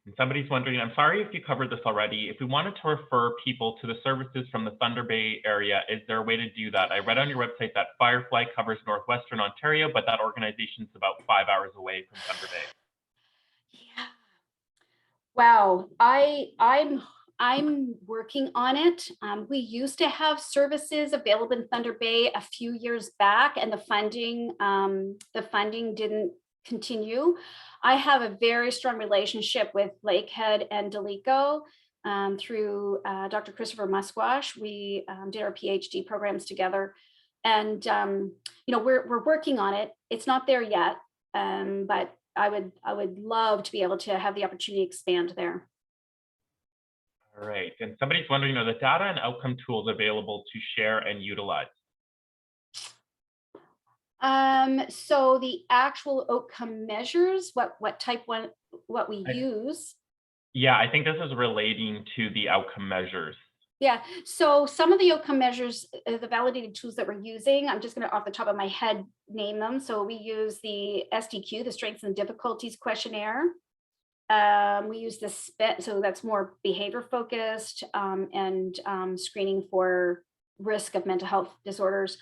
Speaker 1: And somebody's wondering, I'm sorry if you covered this already, if we wanted to refer people to the services from the Thunder Bay area, is there a way to do that? I read on your website that Firefly covers Northwestern Ontario, but that organization is about 5 hours away from Thunder Bay.
Speaker 2: Yeah. Wow, I'm working on it. We used to have services available in Thunder Bay a few years back, and the funding didn't continue. I have a very strong relationship with Lakehead and Delico through Dr. Christopher Musquash. We did our PhD programs together, and we're working on it. It's not there yet, but I would love to be able to have the opportunity to expand there.
Speaker 1: All right, and somebody's wondering, are the data and outcome tools available to share and utilize?
Speaker 2: So the actual outcome measures, what type one, what we use.
Speaker 1: Yeah, I think this is relating to the outcome measures.
Speaker 2: Yeah, so some of the outcome measures, the validated tools that we're using, I'm just going to off the top of my head name them. So we use the SDQ, the Strengths and Difficulties Questionnaire. We use the SPIT, so that's more behavior focused and screening for risk of mental health disorders.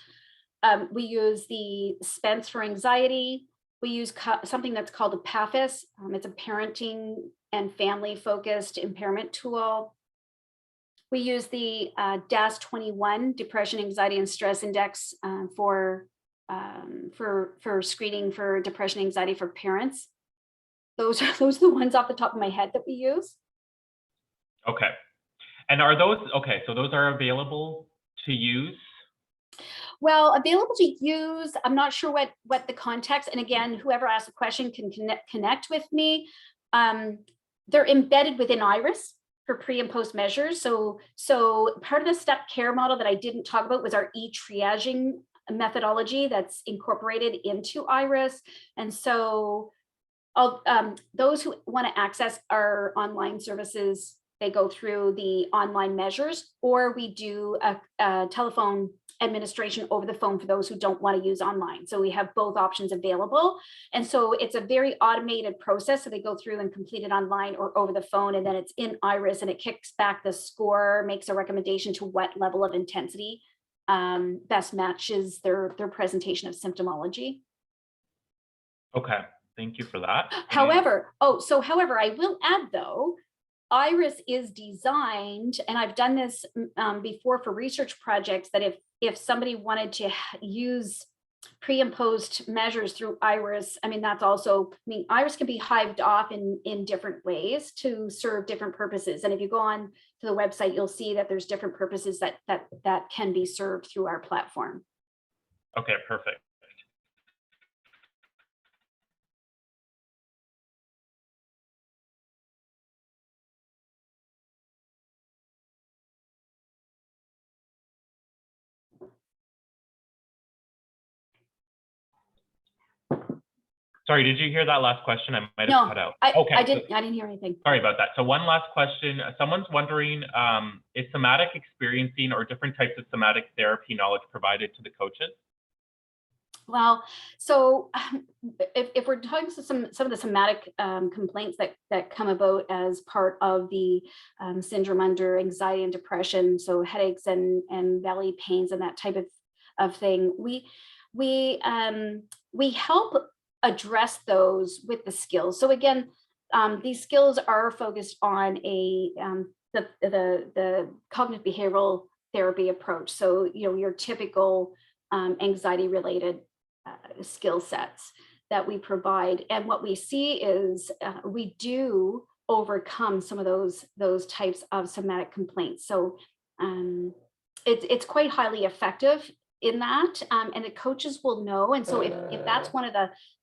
Speaker 2: We use the SPENS for anxiety. We use something that's called a PAFIS. It's a parenting and family focused impairment tool. We use the DAS-21 Depression, Anxiety, and Stress Index for screening for depression, anxiety for parents. Those are the ones off the top of my head that we use.
Speaker 1: Okay, and are those okay? So those are available to use.
Speaker 2: Well, available to use. I'm not sure what the context. And again, whoever asked the question can connect with me. They're embedded within IRIS for pre and post measures. So part of the step care model that I didn't talk about was our e-triaging methodology that's incorporated into IRIS. And so those who want to access our online services, they go through the online measures, or we do a telephone administration over the phone for those who don't want to use online. So we have both options available. And so it's a very automated process. So they go through and complete it online or over the phone, and then it's in IRIS and it kicks back the score, makes a recommendation to what level of intensity best matches their presentation of symptomology.
Speaker 1: Okay, thank you for that.
Speaker 2: However, I will add though, IRIS is designed, and I've done this before for research projects, that if somebody wanted to use pre and post measures through IRIS, I mean, that's also, IRIS can be hived off in different ways to serve different purposes. And if you go on to the website, you'll see that there's different purposes that can be served through our platform.
Speaker 1: Okay, perfect. Sorry, did you hear that last question? I might have cut out.
Speaker 2: Okay. I didn't hear anything.
Speaker 1: Sorry about that. So one last question. Someone's wondering, is somatic experiencing or different types of somatic therapy knowledge provided to the coaches?
Speaker 2: Well, so if we're talking to some of the somatic complaints that come about as part of the syndrome under anxiety and depression, so headaches and belly pains and that type of thing, we help address those with the skills. So again, these skills are focused on the cognitive behavioral therapy approach. So your typical anxiety related skill sets that we provide, and what we see is we do overcome some of those types of somatic complaints. So it's quite highly effective in that, and the coaches will know. And so if that's one of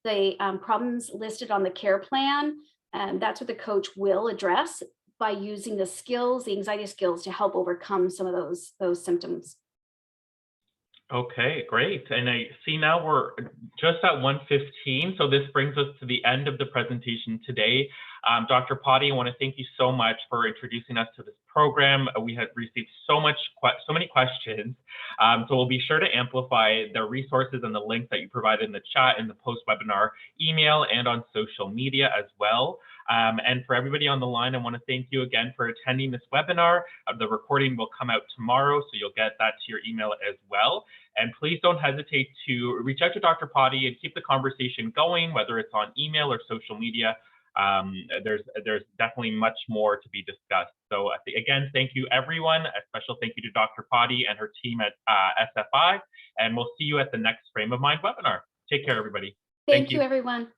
Speaker 2: the problems listed on the care plan, that's what the coach will address by using the skills, the anxiety skills, to help overcome some of those symptoms.
Speaker 1: Okay, great. And I see now we're just at 1:15. So this brings us to the end of the presentation today. Dr. Potty, I want to thank you so much for introducing us to this program. We had received so many questions. So we'll be sure to amplify the resources and the links that you provided in the chat, in the post-webinar email, and on social media as well. And for everybody on the line, I want to thank you again for attending this webinar. The recording will come out tomorrow, so you'll get that to your email as well. And please don't hesitate to reach out to Dr. Potty and keep the conversation going, whether it's on email or social media. There's definitely much more to be discussed. So again, thank you everyone. A special thank you to Dr. Potty and her team at SFI, and we'll see you at the next Frame of Mind webinar. Take care, everybody.
Speaker 2: Thank you, everyone.